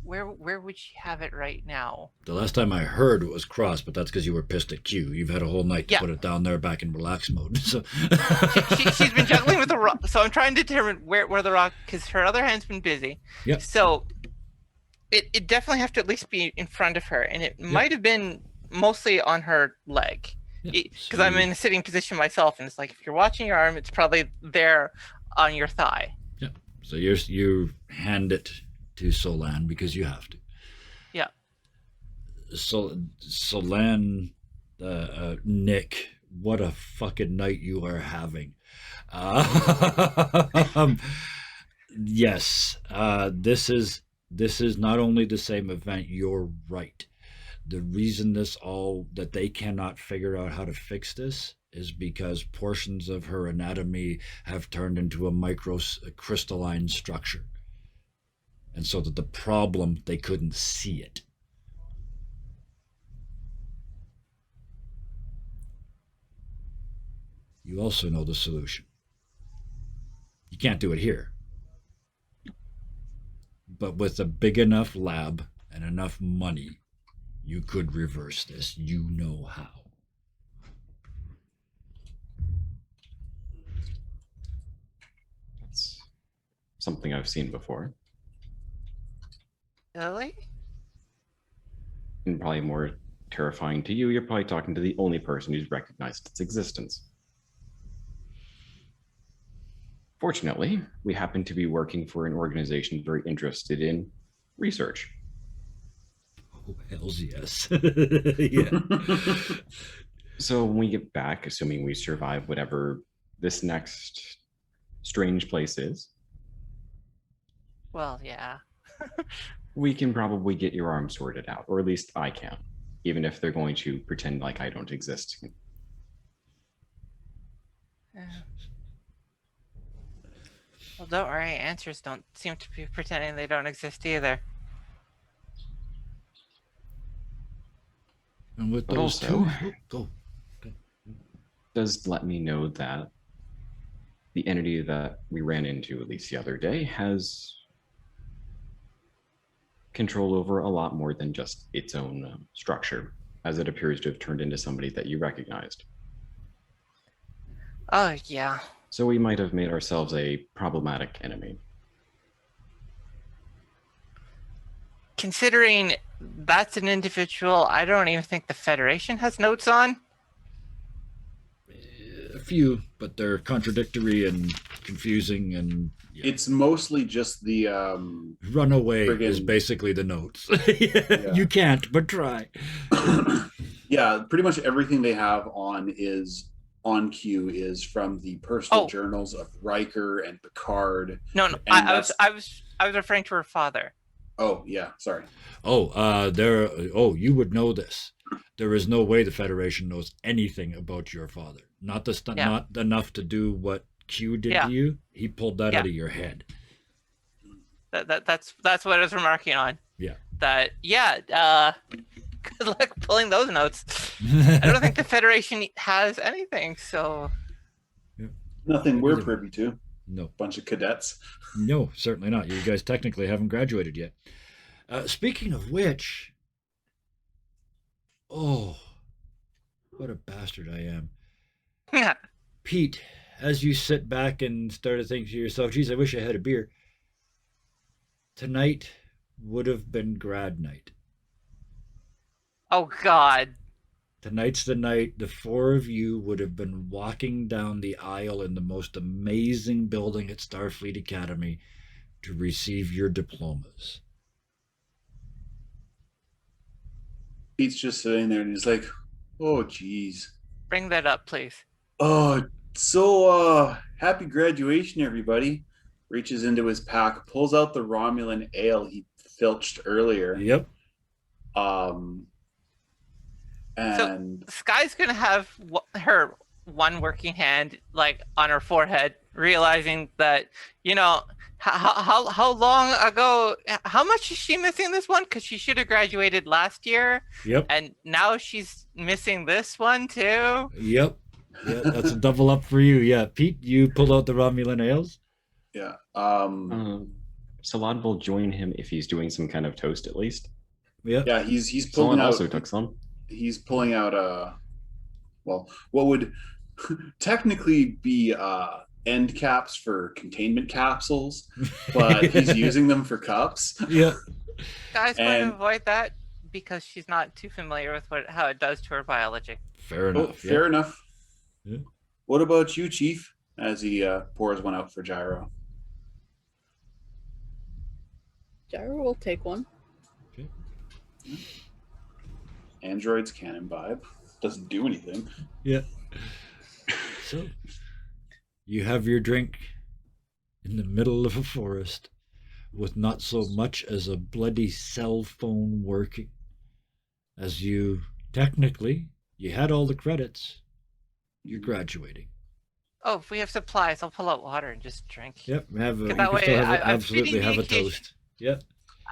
where would she have it right now? The last time I heard it was crossed, but that's because you were pissed at Q. You've had a whole night to Yeah. put it down there back in relax mode. So She's been juggling with the rock, so I'm trying to determine where the rock, because her other hand's been busy. Yep. So it definitely have to at least be in front of her, and it Yep. might have been mostly on her leg, Yeah, because I'm in a sitting position myself, and it's like if you're watching your arm, it's probably there on your thigh. Yeah. So you hand it to Solan because you have to. Yeah. Solan, Nick, what a fucking night you are having. Yes, this is not only the same event. You're right. The reason that they cannot figure out how to fix this is because portions of her anatomy have turned into a microcrystalline structure. And so that the problem, they couldn't see it. You also know the solution. You can't do it here. But with a big enough lab and enough money, you could reverse this. You know how. That's something I've seen before, Really? and probably more terrifying to you. You're probably talking to the only person who's recognized its existence. Fortunately, we happen to be working for an organization very interested in research. Oh, hells yes. Yeah. So when we get back, assuming we survive whatever this next strange place is, Well, yeah. we can probably get your arm sorted out, or at least I can, even if they're going to pretend like I don't exist. Well, don't worry. Answers don't seem to be pretending they don't exist either. And with But those also- go. Does let me know that the entity that we ran into, at least the other day, has control over a lot more than just its own structure, as it appears to have turned into somebody that you recognized. Oh, yeah. So we might have made ourselves a problematic enemy. Considering that's an individual I don't even think the Federation has notes on. A few, but they're contradictory and confusing, and yeah. It's mostly just the Runaway friggin- is basically the notes. Yeah. You can't, but try. yeah, pretty much everything they have on Q is from the personal Oh. journals of Riker and Picard. No, And I was referring to her father. Oh yeah, sorry. You would know this. There is no way the Federation knows anything about your father. Not enough to do what Q did Yeah. to you. He pulled that Yeah. out of your head. That's what I was remarking on. Yeah. Good luck pulling those notes. I don't think the Federation has anything, so Nothing we're privy to. No. Bunch of cadets. No, certainly not. You guys technically haven't graduated yet. Speaking of which, oh, what a bastard I am. Pete, as you sit back and start to think to yourself, geez, I wish I had a beer. Tonight would have been grad night. Oh God. Tonight's the night the four of you would have been walking down the aisle in the most amazing building at Starfleet Academy to receive your diplomas. Pete's just sitting there and he's like, oh, geez. Bring that up, please. Oh, so happy graduation, everybody. Reaches into his pack, pulls out the Romulan ale he filched earlier. Yep. And Sky's gonna have her one working hand like on her forehead, realizing that how long ago, how much is she missing this one? Because she should have graduated last year, Yep. and now she's missing this one too. Yep. Yeah, that's a double up for you. Yeah, Pete, you pulled out the Romulan ales. yeah. Salad will join him if he's doing some kind of toast at least. Yep. Yeah, he's pulling Salad out. also took some. He's pulling out well, what would technically be end caps for containment capsules, but he's using them for cups. Yeah. Sky's going to And- avoid that because she's not too familiar with how it does to her biology. Fair Oh, enough. fair enough. Yeah. What about you, Chief? As he pours one out for Gyro. Gyro will take one. Androids can imbibe. Doesn't do anything. Yeah. So, you have your drink in the middle of a forest with not so much as a bloody cell phone working. As you technically, you had all the credits. You're graduating. Oh, if we have supplies, I'll pull out water and just drink. Yep. Have a, you That can way still have I'm absolutely feeding have the a occasion. toast. Yep.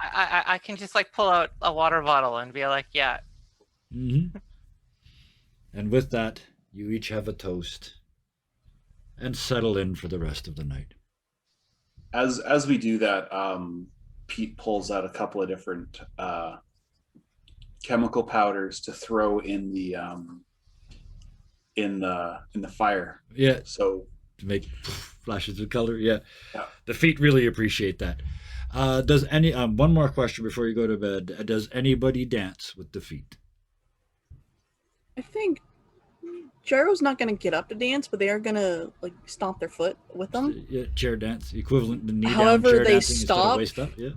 I can just like pull out a water bottle and be like, yeah. Mm-hmm. And with that, you each have a toast and settle in for the rest of the night. As we do that, Pete pulls out a couple of different chemical powders to throw in the fire. Yeah, So to make flashes of color. Yeah. Yeah. The feet really appreciate that. Does any one more question before you go to bed? Does anybody dance with the feet? I think Gyro's not going to get up to dance, but they are going to like stomp their foot with them. Yeah, chair dance, equivalent to knee down However, chair they dancing instead of stop. waist up. Yeah.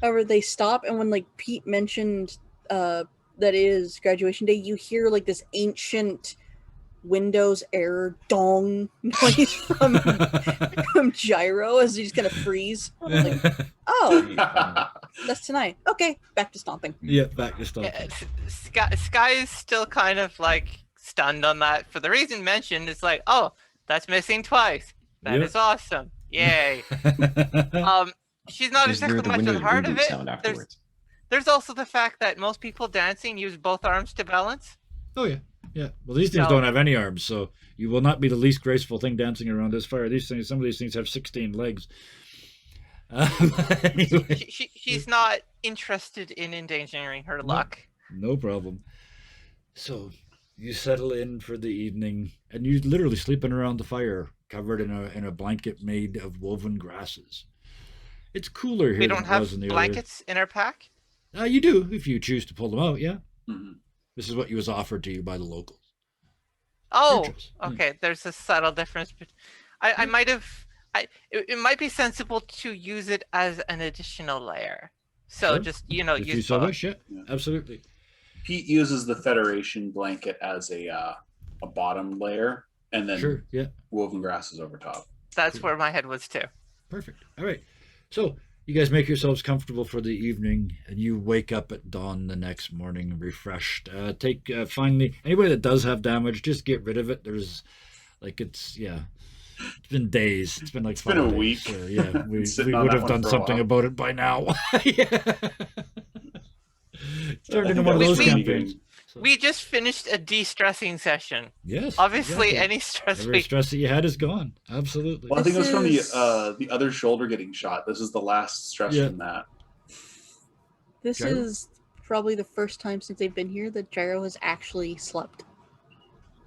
However, they stop, and when like Pete mentioned that is graduation day, you hear like this ancient Windows error dong noise from Gyro as he's gonna freeze. Like, oh, that's tonight. Okay, back to stomping. Yeah, back to stuff. Sky is still kind of like stunned on that for the reason mentioned. It's like, oh, that's missing twice. That is Yep. awesome. Yay. She's not Just hear exactly the much of window the heart of reboot it. sound afterwards. There's also the fact that most people dancing use both arms to balance. Oh yeah, yeah. Well, these things So- don't have any arms, so you will not be the least graceful thing dancing around this fire. These things, some of these things have 16 legs. Anyway, She's not interested in endangering her luck. no problem. So you settle in for the evening, and you're literally sleeping around the fire, covered in a blanket made of woven grasses. It's cooler here We than don't it have was in the blankets in our pack. other. You do if you choose to pull them out. Yeah, Mhm. this is what was offered to you by the locals. Oh, Purchase. okay. There's a subtle difference. I might have. It might be sensible to use it as an additional layer. So Sure. just If you use so both. wish, yeah, Yeah. absolutely. Pete uses the Federation blanket as a bottom layer, and then Sure, yeah. woven grasses over top. That's Cool. where my head was too. Perfect. All right. So you guys make yourselves comfortable for the evening, and you wake up at dawn the next morning refreshed. Finally, anybody that does have damage, just get rid of it. There's, it's been days. It's been like It's 5 been a days, week. So yeah, we Sitting we on would that have one done for a something while. about it by now. Yeah. It's turned I into think one of that was those pretty campaigns. good. So, We just finished a de-stressing session. yes. Obviously, exactly. any stress Every we stress that you had is gone. Absolutely. Well, I think it was from This the other shoulder getting shot. This is the last stress Yeah. from that. This Gyro? is probably the first time since they've been here that Gyro has actually slept.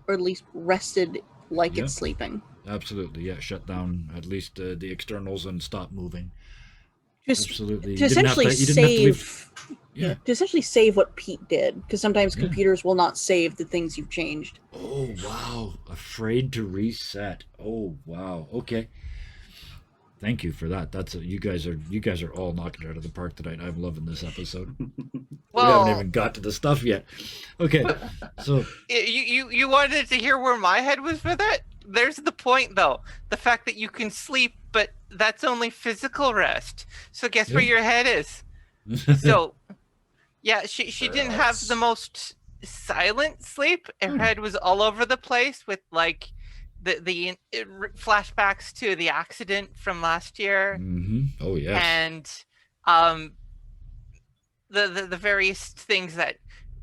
or at least rested like Yeah. it's sleeping. Absolutely, yeah. Shut down at least the externals and stop moving. Just Absolutely. to You didn't have essentially to. You didn't have to leave. save. Yeah. To essentially save what Pete did, because sometimes Yeah. computers will not save the things you've changed. Oh wow! Afraid to reset. Oh wow. Okay. Thank you for that. You guys are all knocking it out of the park tonight. I'm loving this episode. We haven't Well, even got to the stuff yet. Okay. So you wanted to hear where my head was with it? There's the point, though. The fact that you can sleep, but that's only physical rest. So guess where Yeah. your head is. So, yeah, she didn't have the Yes. most silent sleep. Her head was all over the place with like the flashbacks to the accident from last year Oh yes. and the various things that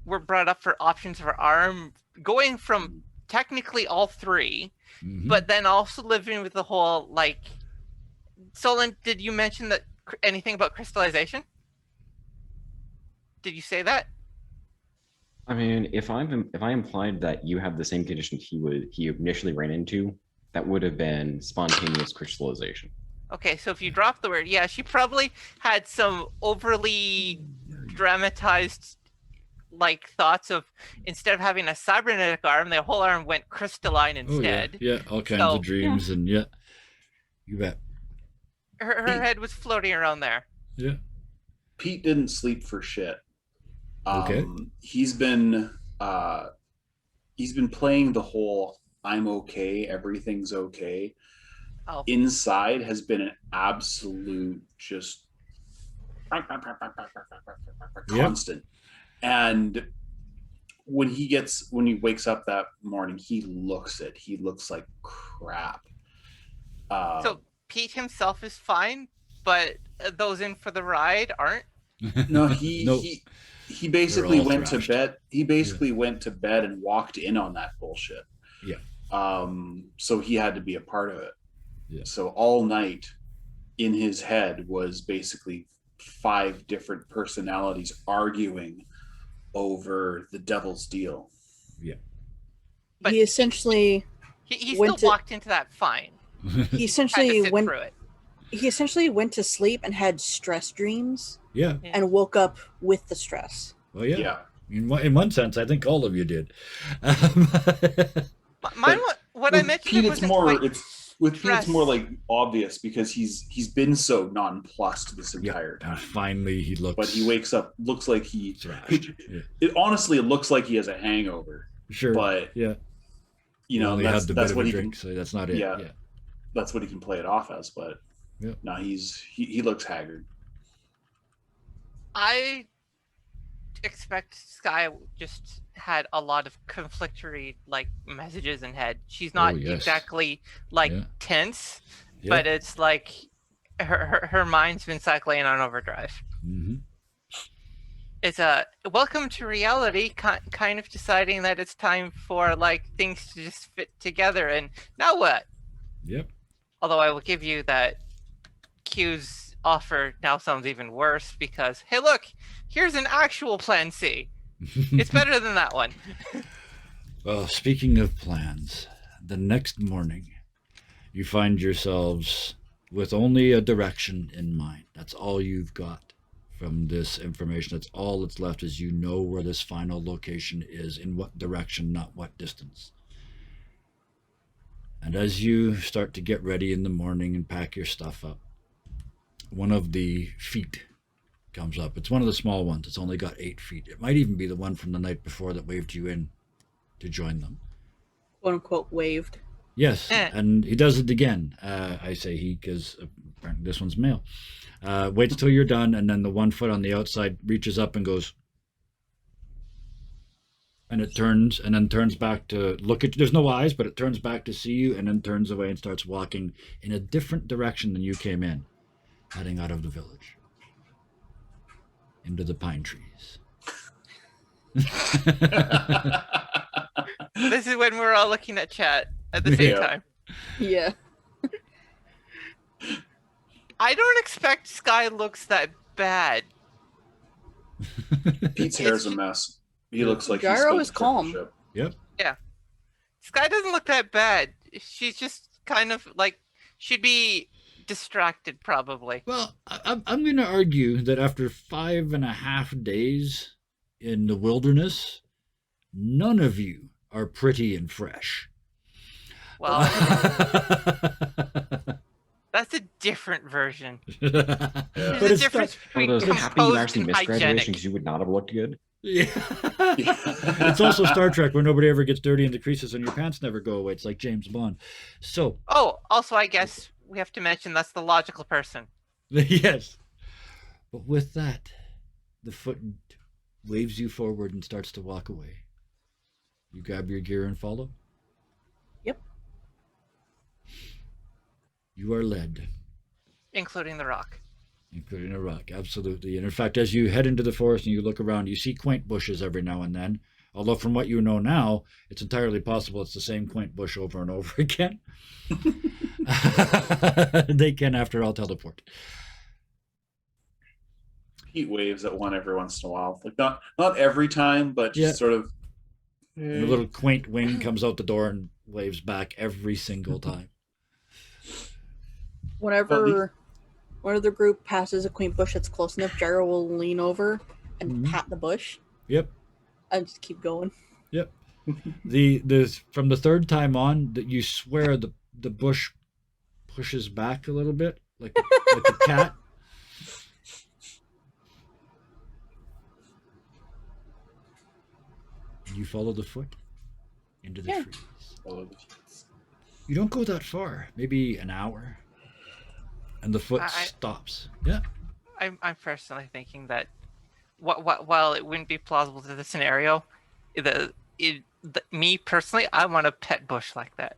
were brought up for options for arm, going from technically all three, but then also living with the whole like. Solon, did you mention that anything about crystallization? Did you say that? I mean, if I implied that you have the same condition he initially ran into, that would have been spontaneous crystallization. Okay, so if you drop the word, yeah, she probably had some overly dramatized like thoughts of, instead of having a cybernetic arm, the whole arm went crystalline instead. Oh yeah. Yeah. All kinds So- of dreams and yeah. You bet. Her head was floating around there. Yeah. Pete didn't sleep for shit. Okay. He's been playing the whole "I'm okay, everything's okay." Oh, Inside has been an absolute just constant. And when he wakes up that morning, he looks like crap. so Pete himself is fine, but those in for the ride aren't. No, Nope. he basically all went thrashed. to bed. He basically went to bed and walked in on that bullshit. Yeah. So he had to be a part of it. Yeah. So all night in his head was basically 5 different personalities arguing over the devil's deal. But he essentially He Went still to- walked into that fine. he Had to essentially sit went through it. he essentially went to sleep and had stress dreams Yeah. and woke up with the stress. Well, yeah. Yeah. In one sense, I think all of you did. Mine, what I With mentioned Pete, was it's more quite with Pete, it's more stress. like obvious because he's been so nonplussed this entire And time. finally, he looks. But he wakes up, looks like he thrashed. Yeah. it honestly it looks like he has a hangover. Sure. But yeah. you He know, only that's had the bit of what a he drink, can so that's not it. Yeah. Yeah. that's what he can play it off as, but Yeah. no, he looks haggard. I expect Sky just had a lot of conflictory like messages in head. She's not yes. exactly like Yeah. tense, Yeah. but it's like her mind's been cycling on overdrive. Mm-hmm. It's a welcome to reality, kind of deciding that it's time for like things to just fit together. And now what? Yep. Although I will give you that Q's offer now sounds even worse because, hey, look, here's an actual plan C. It's better than that one. Well, speaking of plans, the next morning, you find yourselves with only a direction in mind. That's all you've got from this information. That's all that's left is you know where this final location is, in what direction, not what distance. And as you start to get ready in the morning and pack your stuff up, one of the feet comes up. It's one of the small ones. It's only got 8 feet. It might even be the one from the night before that waved you in to join them. Quote unquote waved. Yes, Eh. and he does it again. I say he because this one's male. Waits till you're done, and then the one foot on the outside reaches up and goes, and it turns, and then turns back to look at you. There's no eyes, but it turns back to see you, and then turns away and starts walking in a different direction than you came in, heading out of the village into the pine trees. This is when we're all looking at chat at the same Yeah. time. Yeah. I don't expect Sky looks that bad. Pete's hair's a mess. He looks like Gyro he is spent calm. ship. Yep. Sky doesn't look that bad. She's just kind of like she'd be distracted probably. Well, I'm going to argue that after 5.5 days in the wilderness, none of you are pretty and fresh. Well, that's a different version. There's But a it's difference One of between those happy you composed actually and missed graduation hygienic. because you would not have looked good. Yeah. It's also Star Trek where nobody ever gets dirty and the creases on your pants never go away. It's like James Bond. So, Oh, also, I guess we have to mention that's the logical person. yes. But with that, the foot waves you forward and starts to walk away. You grab your gear and follow? Yep. You are led, Including the rock. including a rock, absolutely. And in fact, as you head into the forest and you look around, you see quaint bushes every now and then. Although, from what you know now, it's entirely possible it's the same quaint bush over and over again. They can, after all, teleport. Heat waves at one every once in a while. Like not every time, but just Yeah. sort of. And a little quaint wing comes out the door and waves back every single time. Whenever one of the group passes a quaint bush that's close enough, Gyro will lean over and Mhm. pat the bush Yep. and just keep going. Yep. The from the third time on, that you swear the bush pushes back a little bit, like a cat. You follow the foot into the Yeah. trees. You don't go that far, maybe an hour, and the foot stops. Yeah. I'm personally thinking that while it wouldn't be plausible to the scenario, me personally, I want a pet bush like that.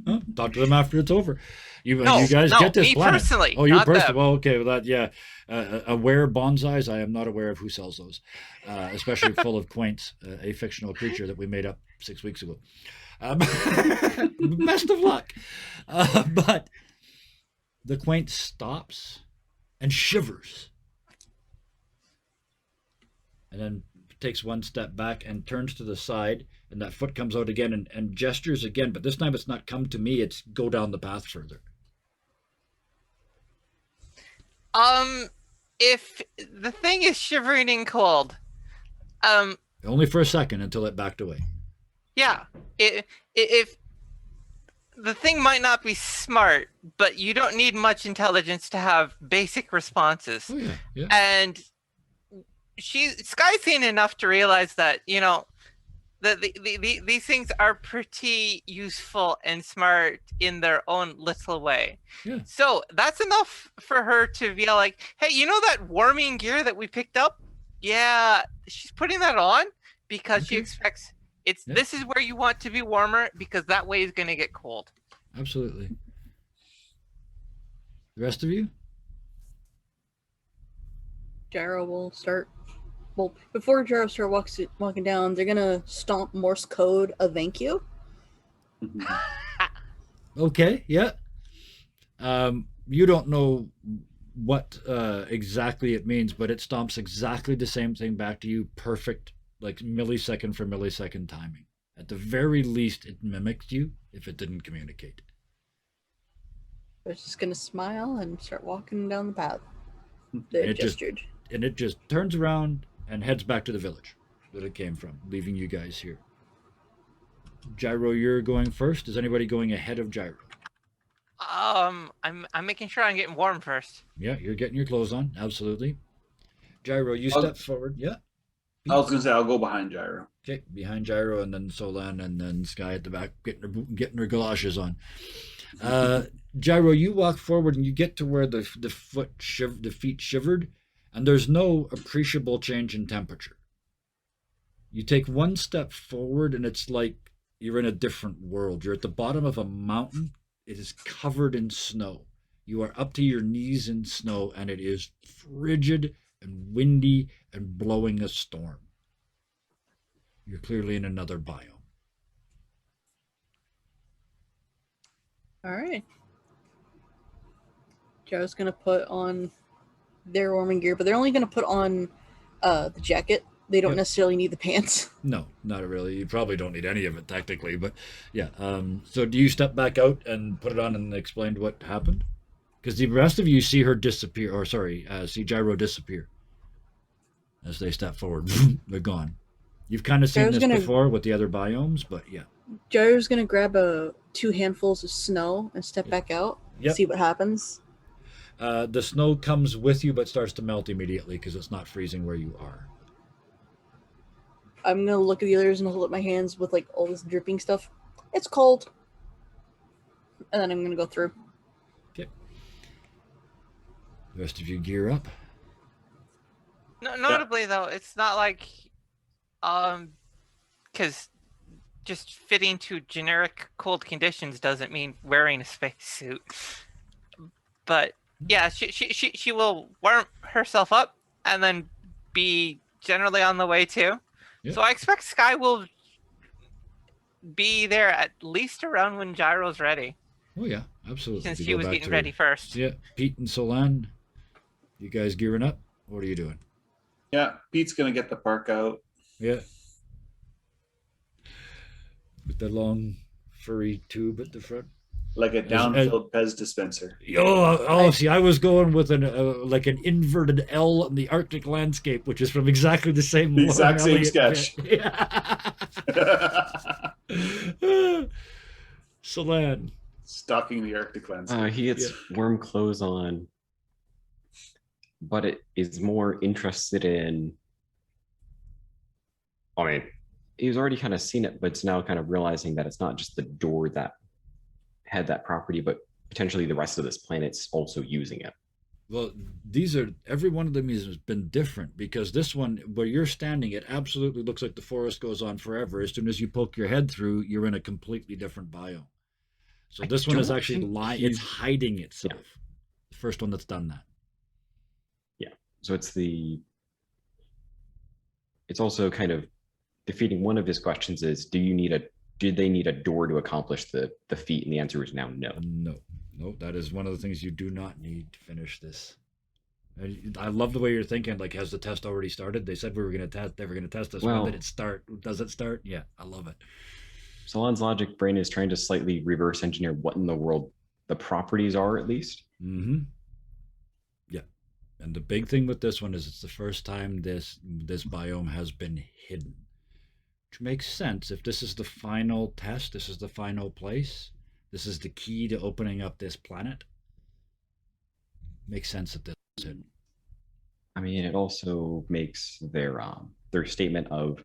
Oh, talk to them after it's over. You No, guys no, get this me planet. personally, Oh, you not personally. them. Well, okay. Well, that yeah. Aware bonsais. I am not aware of who sells those, especially full of quaints, a fictional creature that we made up 6 weeks ago. Best of luck. But the quaint stops and shivers, and then takes one step back and turns to the side, and that foot comes out again and gestures again, but this time it's not come to me, it's go down the path further. If the thing is shivering and cold, Only for a second until it backed away. yeah, if the thing might not be smart, but you don't need much intelligence to have basic responses. Oh, yeah, yeah. And Sky's seen enough to realize that, you know, these things are pretty useful and smart in their own little way. Yeah. So that's enough for her to be like, hey, you know that warming gear that we picked up? Yeah, she's putting that on because she Okay. expects Yeah. this is where you want to be warmer because that way is going to get cold. Absolutely. The rest of you? Gyro will start. Well, before Gyro starts walking down, they're gonna stomp Morse code a thank you. Okay, yeah. You don't know what exactly it means, but it stomps exactly the same thing back to you, perfect, like millisecond for millisecond timing. At the very least, it mimics you if it didn't communicate. I was just gonna smile and start walking down the path. And They it just gestured. and it just turns around and heads back to the village that it came from, leaving you guys here. Gyro, you're going first. Is anybody going ahead of Gyro? I'm making sure I'm getting warm first. Yeah, you're getting your clothes on. Absolutely. Gyro, you I'll- step forward. Yeah. I was gonna say I'll go behind Gyro. Okay, behind Gyro, and then Solan, and then Sky at the back, getting her galoshes on. Gyro, you walk forward, and you get to where the feet shivered, and there's no appreciable change in temperature. You take one step forward, and it's like you're in a different world. You're at the bottom of a mountain. It is covered in snow. You are up to your knees in snow, and it is frigid and windy and blowing a storm. You're clearly in another biome. All right. Gyro's gonna put on their warming gear, but they're only gonna put on the jacket They don't Yep. necessarily need the pants. No, not really. You probably don't need any of it technically, but yeah. So do you step back out and put it on and explain what happened? Because the rest of you see her disappear, or sorry, see Gyro disappear as they step forward. They're gone. You've kind of seen Gyro's this gonna- before with the other biomes, but yeah. Gyro's gonna grab 2 handfuls of snow and step Yep. back out. Yep. See what happens. The snow comes with you, but starts to melt immediately because it's not freezing where you are. I'm gonna look at the others and hold up my hands with like all this dripping stuff. It's cold. And then I'm gonna go through. The rest of you gear up. No, notably though, it's not like, because just fitting to generic cold conditions doesn't mean wearing a spacesuit. But yeah, she will warm herself up and then be generally on the way too. Yeah. So I expect Sky will be there at least around when Gyro's ready, Oh yeah, absolutely. since You she go was back getting to- ready first. Yeah, Pete and Solan, you guys gearing up? What are you doing? Yeah, Pete's gonna get the park out. Yeah. With the long furry tube at the front. Like a down-filled Pez dispenser. See, I was going with an like an inverted L in the Arctic landscape, which is from exactly the same. The exact Warren same Elliott sketch. bit. Yeah. Solan. Stalking the Arctic landscape. He gets warm clothes on, but it is more interested in. I mean, he's already kind of seen it, but it's now kind of realizing that it's not just the door that had that property, but potentially the rest of this planet's also using it. Well, every one of them has been different because this one, where you're standing, it absolutely looks like the forest goes on forever. As soon as you poke your head through, you're in a completely different biome. So I this one is don't actually think it's he's- hiding itself. The first one that's done that. So it's also kind of defeating one of his questions is, did they need a door to accomplish the feat? And the answer is now no. No, that is one of the things you do not need to finish this. I love the way you're thinking. Like, has the test already started? They said we were going to test. They were going to test us. Well- When did it start? Does it start? Yeah, I love it. Solan's logic brain is trying to slightly reverse engineer what in the world the properties are, at least. Mm-hmm. Yeah, and the big thing with this one is it's the first time this biome has been hidden, which makes sense. If this is the final test, this is the final place. This is the key to opening up this planet. Makes sense that this is hidden. I mean, it also makes their statement of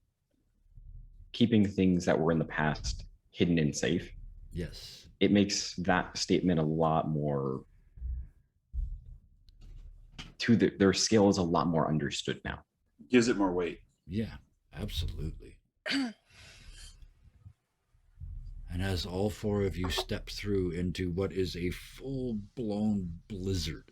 keeping things that were in the past hidden and safe. Yes. It makes that statement a lot more their skill is a lot more understood now. Gives it more weight. Yeah, absolutely. And as all four of you step through into what is a full-blown blizzard,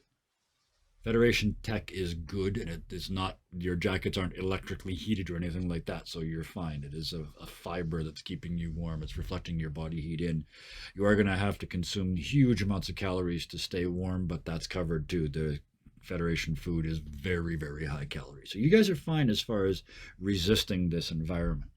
Federation tech is good, and it is not, your jackets aren't electrically heated or anything like that, so you're fine. It is a fiber that's keeping you warm. It's reflecting your body heat in. You are going to have to consume huge amounts of calories to stay warm, but that's covered too. The Federation food is very, very high calorie. So you guys are fine as far as resisting this environment.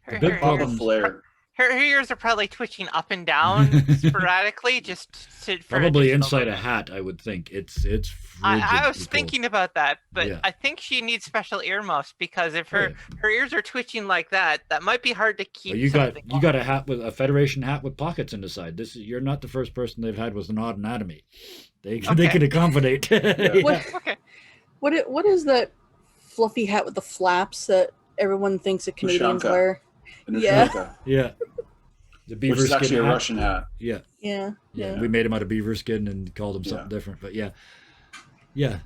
The big Her Pop a problem- flare. Her ears are probably twitching up and down sporadically, just for Probably additional inside a motive. hat, I would think. It's I was frigidly cold. thinking about that, but Yeah. I think she needs special earmuffs because if Oh, her yeah. her ears are twitching like that, that might be hard to keep. Well, you got something a hat with a Federation hat with pockets in the side. You're not the first person they've had with an odd anatomy. They Okay. can accommodate. What, Okay. what is that fluffy hat with the flaps that everyone thinks that Canadians Ushanka. wear? An Yeah. Ushanka, Yeah. The which beaver is skin actually a hat. Russian hat. Yeah. Yeah. Yeah. We made him out of beaver skin and called him something Yeah. different. But yeah. Yeah.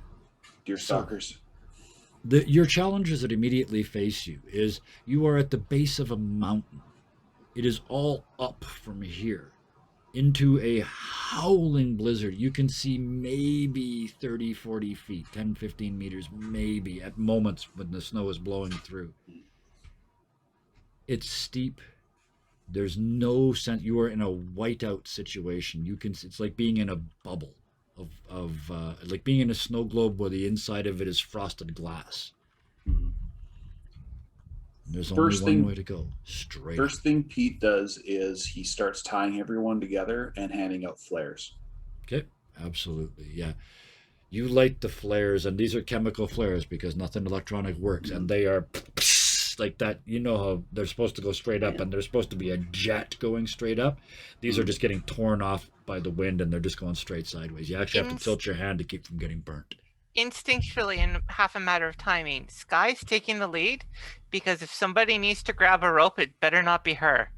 Deer stalkers. Your challenges that immediately face you is you are at the base of a mountain. It is all up from here into a howling blizzard. You can see maybe 30, 40 feet, 10, 15 meters, maybe at moments when the snow is blowing through. It's steep. There's no sense. You are in a whiteout situation. It's like being in a bubble of like being in a snow globe where the inside of it is frosted glass. Mhm. There's First only one thing- way to go. Straight First up. thing Pete does is he starts tying everyone together and handing out flares. Okay. Absolutely. Yeah. You light the flares, and these are chemical flares because nothing electronic works, and they are like that. You know how they're supposed to go straight up, Yeah. and there's supposed to be a jet going straight up. These are Mhm. just getting torn off by the wind, and they're just going straight sideways. You actually have to Inst- tilt your hand to keep from getting burnt. Instinctually, in half a matter of timing, Sky's taking the lead because if somebody needs to grab a rope, it better not be her.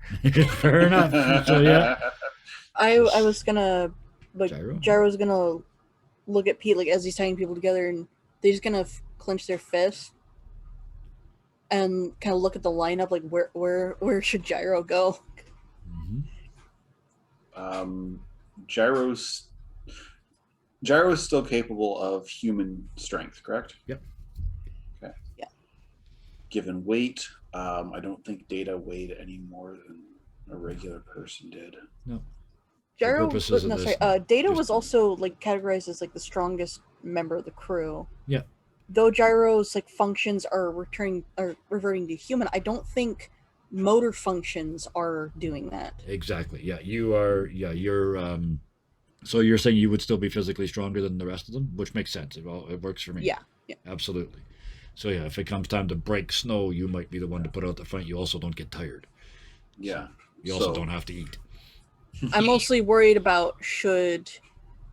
Fair enough. So yeah, I was gonna, like, Gyro? Gyro's gonna look at Pete like as he's tying people together, and they're just gonna clench their fists and kind of look at the lineup, like where should Gyro go? hmm Gyro's still capable of human strength, correct? Yep. Okay. Yeah. Given weight, I don't think Data weighed any more than a regular person did. no. Gyro, purposes of no, this, sorry. Data just- was also like categorized as like the strongest member of the crew. Yeah. Though Gyro's like functions are reverting to human, I don't think motor functions are doing that. Exactly. Yeah, you are. Yeah, you're. So you're saying you would still be physically stronger than the rest of them, which makes sense. It works for me. Yeah. Yeah. Absolutely. So yeah, if it comes time to break snow, you might be the one to put out the front. You also don't get tired. Yeah. You also So- don't have to eat. I'm mostly worried about should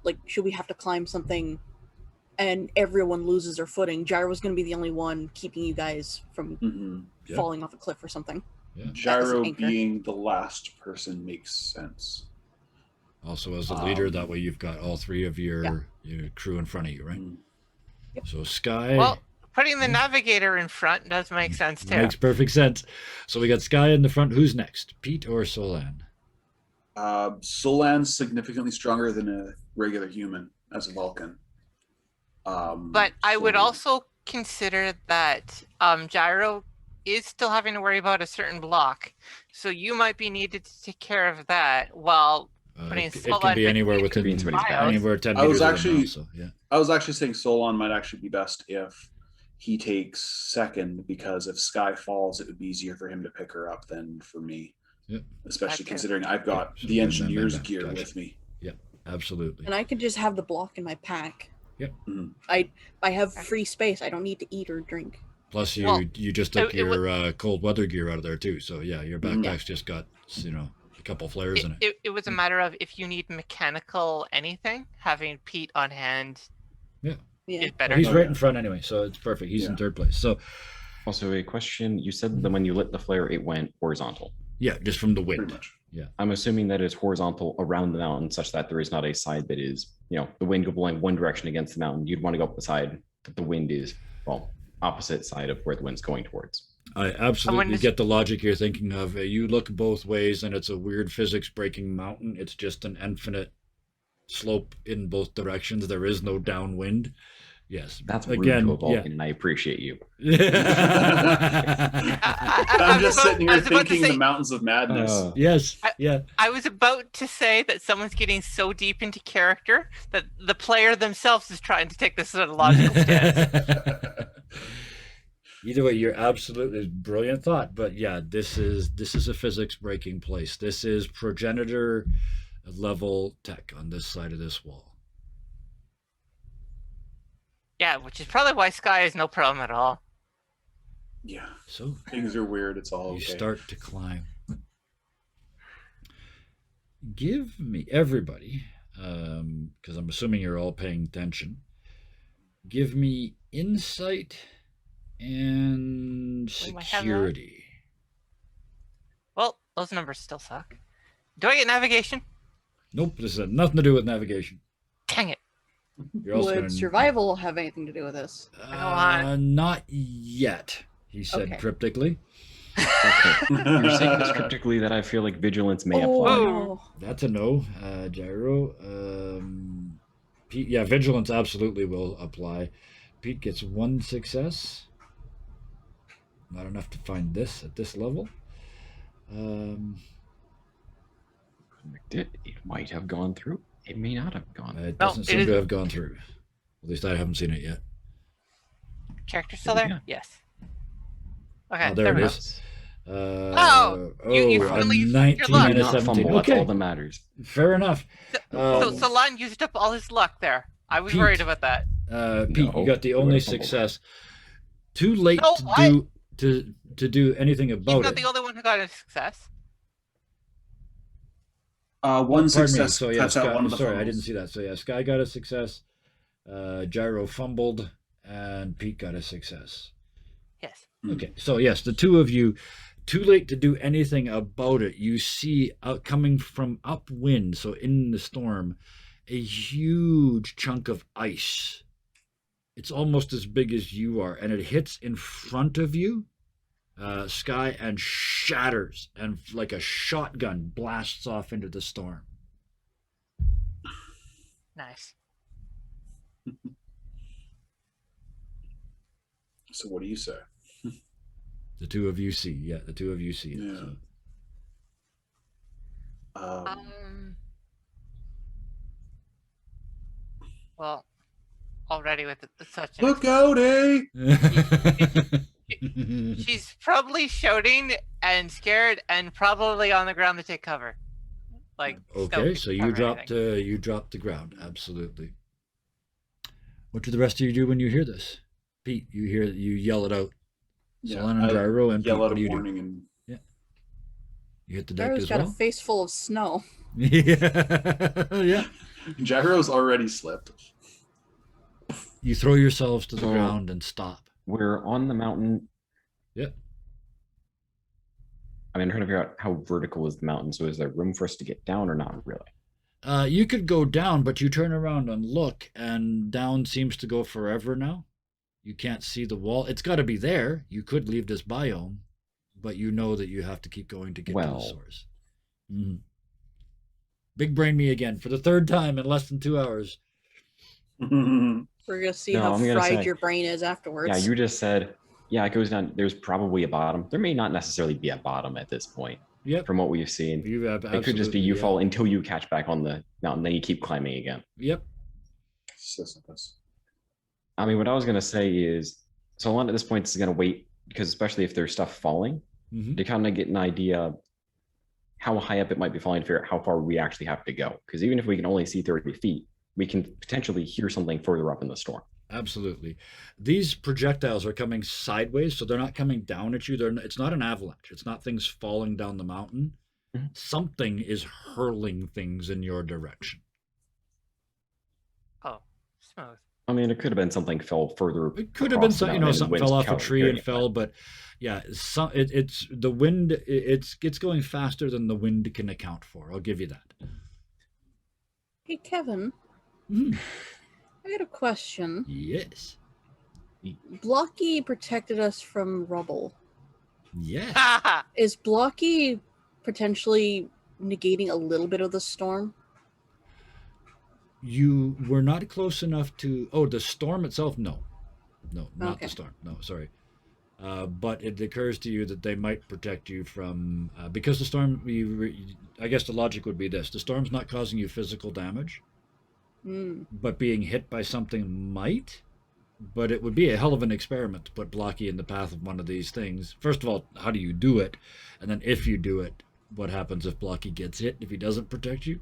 we have to climb something and everyone loses their footing. Gyro's going to be the only one keeping you guys from Mhm. Yeah. falling off a cliff or something. Yeah. Gyro anchor. being the last person makes sense. Also, as a leader, Um, that way you've got all three of your Yeah. your crew in front of you, right? Mm. Yep. So Sky. Well, putting the navigator in front does make sense too. Makes perfect sense. So we got Sky in the front. Who's next? Pete or Solan? Solan's significantly stronger than a regular human as a Vulcan. But I would so- also consider that Gyro is still having to worry about a certain block. So you might be needed to take care of that while putting It can Solan be anywhere between within Being somebody's back. anywhere 10 I was meters. of them actually- now, so yeah. I was actually saying Solon might actually be best if he takes second, because if Sky falls, it would be easier for him to pick her up than for me. Yep. Especially Gotcha. considering I've got So the bam, bam, engineer's bam, bam. gear Gotcha. with me. Absolutely. And I could just have the block in my pack. Yep. Mhm. I have free space. I don't need to eat or drink. Plus, you Well, you just took it would- your cold weather gear out of there too. So yeah, your Mhm. backpack's just got a couple flares in it. It was a matter of if you need mechanical anything, having Pete on hand Yeah. is better. He's Oh, right yeah. in front anyway, so it's perfect. He's in Yeah. third place. So Also, a question. You said that when you lit the flare, it went horizontal. yeah, just from the Pretty wind. much. I'm assuming that it's horizontal around the mountain, such that there is not a side that is, the wind go blowing one direction against the mountain. You'd want to go up the side that the wind is, opposite side of where the wind's going towards. I absolutely does- get the logic you're thinking of. You look both ways, and it's a weird physics breaking mountain. It's just an infinite slope in both directions. There is no downwind. Yes, That's rude again. to a Vulcan, Yeah. and I appreciate you. I'm just about- sitting I here was about to thinking say- the mountains of madness. Yes. Yeah. I was about to say that someone's getting so deep into character that the player themselves is trying to take this sort of logical stance. Either way, you're absolutely brilliant thought. But yeah, this is a physics breaking place. This is progenitor level tech on this side of this wall. Yeah, which is probably why Sky is no problem at all. Yeah, So things are weird. It's all you okay. start to climb. Give me everybody, because I'm assuming you're all paying attention. Give me insight and We might have that. security. Well, those numbers still suck. Do I get navigation? Nope, this has nothing to do with navigation. Dang it. You're also Would gonna- survival have anything to do with this? Not yet, he said Okay. cryptically. Okay. You're saying this cryptically that I feel like vigilance may Oh, apply. no. That's a no, Gyro. Pete, yeah, vigilance absolutely will apply. Pete gets one success. Not enough to find this at this level. It might have gone through. It may not have gone. It No, doesn't it seem is- to have gone through. At least I haven't seen it yet. Character still Yeah. there? Yes. Okay, Oh, there there it we go. is. Oh, you a finally used your 19 luck. and Do a not 17. fumble. That's Okay, all that matters. fair enough. So Salon used up all his luck there. I was Pete. worried about that. Pete, you No, got the he only would've fumbled. success. Too late No, to what? do anything He's about not it. the only one who got a success. One Pardon me. success So yeah, cuts out Sky, one of the sorry, I fumbles. didn't see that. So yeah, Sky got a success. Gyro fumbled, and Pete got a success. Yes. Okay, so yes, the two of you, too late to do anything about it. You see, coming from upwind, so in the storm, a huge chunk of ice. It's almost as big as you are, and it hits in front of you, Sky, and shatters, and like a shotgun blasts off into the storm. Nice. So what do you say? The two of you see, yeah, the two of you see it. Yeah. So. Well, already with such an Look out, eh? she's probably shouting and scared and probably on the ground to take cover. Like Okay, so you dropped dropped the ground, absolutely. What do the rest of you do when you hear this? Pete, you yell it out. Solana and I Gyro and Pete, yell out what a do you do? warning and You hit the deck Gyro's as got well? a face full of snow. Yeah. Gyro's already slipped. You throw yourselves to the So- ground and stop. We're on the mountain. Yep. I mean, I'm trying to figure out how vertical is the mountain. So is there room for us to get down or not really? You could go down, but you turn around and look, and down seems to go forever now. You can't see the wall. It's got to be there. You could leave this biome, but you know that you have to keep going to get to the Well. source. Mhm. Big brain me again for the third time in less than 2 hours. We're gonna see No, how I'm gonna fried say- your brain is afterwards. Yeah, you just said, yeah, it goes down. There's probably a bottom. There may not necessarily be a bottom at this point Yep. from what we've seen. You have It could just be absolutely, you yeah. fall until you catch back on the mountain, then you keep climbing again. Yep. Sisyphus. I mean, what I was going to say is, Solana at this point is going to wait, because especially if there's stuff falling, Mhm. to kind of get an idea how high up it might be falling to figure out how far we actually have to go. Because even if we can only see 30 feet, we can potentially hear something further up in the storm. Absolutely. These projectiles are coming sideways, so they're not coming down at you. It's not an avalanche. It's not things falling down the mountain. Mhm. Something is hurling things in your direction. Oh, smooth. I mean, it could have been something fell further. It could have been across the some, mountain and something wind's fell off a carrying tree and it, fell, but yeah, it's the wind. It's going faster than the wind can account for. I'll give you that. Hey, Kevin, Mhm. I got a question. Yes. Blocky protected us from rubble. Yes. Is Blocky potentially negating a little bit of the storm? You were not close enough to. Oh, the storm itself? No, not Okay. the storm. No, sorry. But it occurs to you that they might protect you from because the storm. I guess the logic would be this: the storm's not causing you physical damage, Hmm. but being hit by something might. But it would be a hell of an experiment to put Blocky in the path of one of these things. First of all, how do you do it? And then if you do it, what happens if Blocky gets hit, if he doesn't protect you?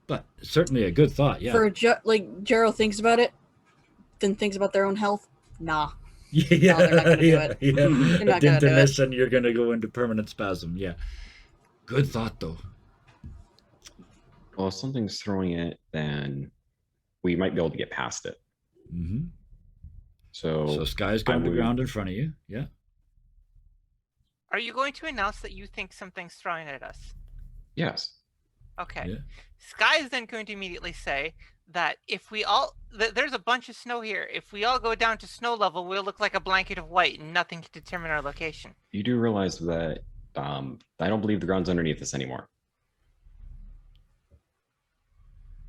But certainly a good thought, yeah. For like Jero thinks about it, then thinks about their own health. Nah. Yeah, they're not gonna do yeah, it. yeah. They're not A gonna do tinnitus and you're going to go into permanent spasm, yeah. Good thought, though. Well, if something's throwing it, then we might be able to get past it. Mm-hmm. So, So Sky's going I to would- ground in front of you, yeah. Are you going to announce that you think something's throwing at us? yes. Okay. Yeah. Sky is then going to immediately say that if we all there's a bunch of snow here. If we all go down to snow level, we'll look like a blanket of white and nothing can determine our location. You do realize that I don't believe the ground's underneath us anymore.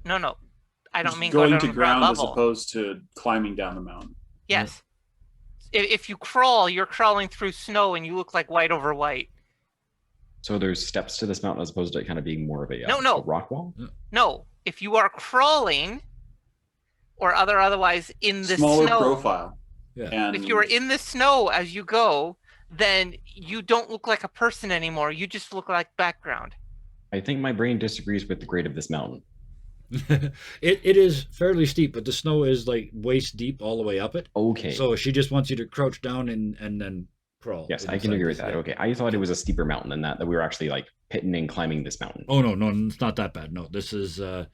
No. I don't mean going go down to the ground as level. opposed to climbing down the mountain. Yes. If you crawl, you're crawling through snow and you look like white over white. So there's steps to this mountain as opposed to it kind of being more of a, No. a rock wall. No, if you are crawling or otherwise in the Smaller snow, profile. Yeah. And if you are in the snow as you go, then you don't look like a person anymore. You just look like background. I think my brain disagrees with the grade of this mountain. It is fairly steep, but the snow is like waist deep all the way up it. Okay. So she just wants you to crouch down and then crawl. Yes, I can inside agree with this, that. yeah. Okay. I thought it was a steeper mountain than that we were actually like pitting and climbing this mountain. Oh no, it's not that bad. No, this is a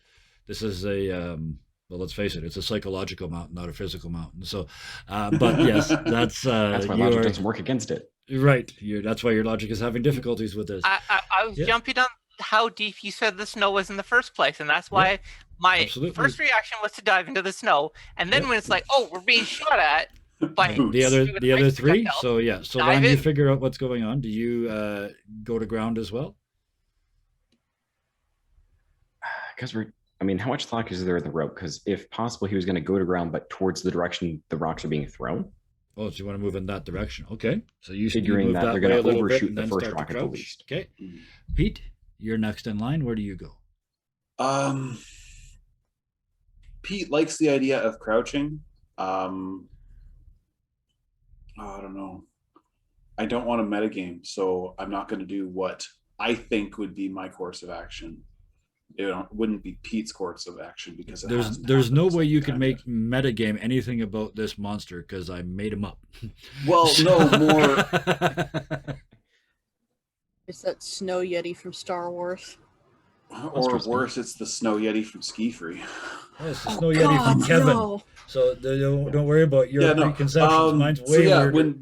well, let's face it, it's a psychological mountain, not a physical mountain. So, but yes, that's That's why logic doesn't work against it. right. That's why your logic is having difficulties with this. I was Yeah. jumping on how deep you said the snow was in the first place, and that's why my absolutely. first reaction was to dive into the snow. And then Yeah. when it's like, oh, we're being shot at by The other with the other ice three. projectiles, So yeah. So dive Ryan, you in. figure out what's going on. Do you go to ground as well? Because how much thought is there in the rope? Because if possible, he was going to go to ground, but towards the direction the rocks are being thrown. Oh, so you want to move in that direction? Okay. So you Figuring move that they're way gonna a little bit overshoot and the then first start to rock at the crouch. least. Okay. Mm. Pete, you're next in line. Where do you go? Pete likes the idea of crouching. I don't know. I don't want a metagame, so I'm not going to do what I think would be my course of action. It wouldn't be Pete's course of action because There's no way you could make metagame anything about this monster because I made him up. Well, no more. It's that snow yeti from Star Wars. Or worse, it's the snow yeti from Ski Free. Oh, it's the Snow Yeti from Kevin. No. So don't worry about your preconceptions. Mine's way weirder.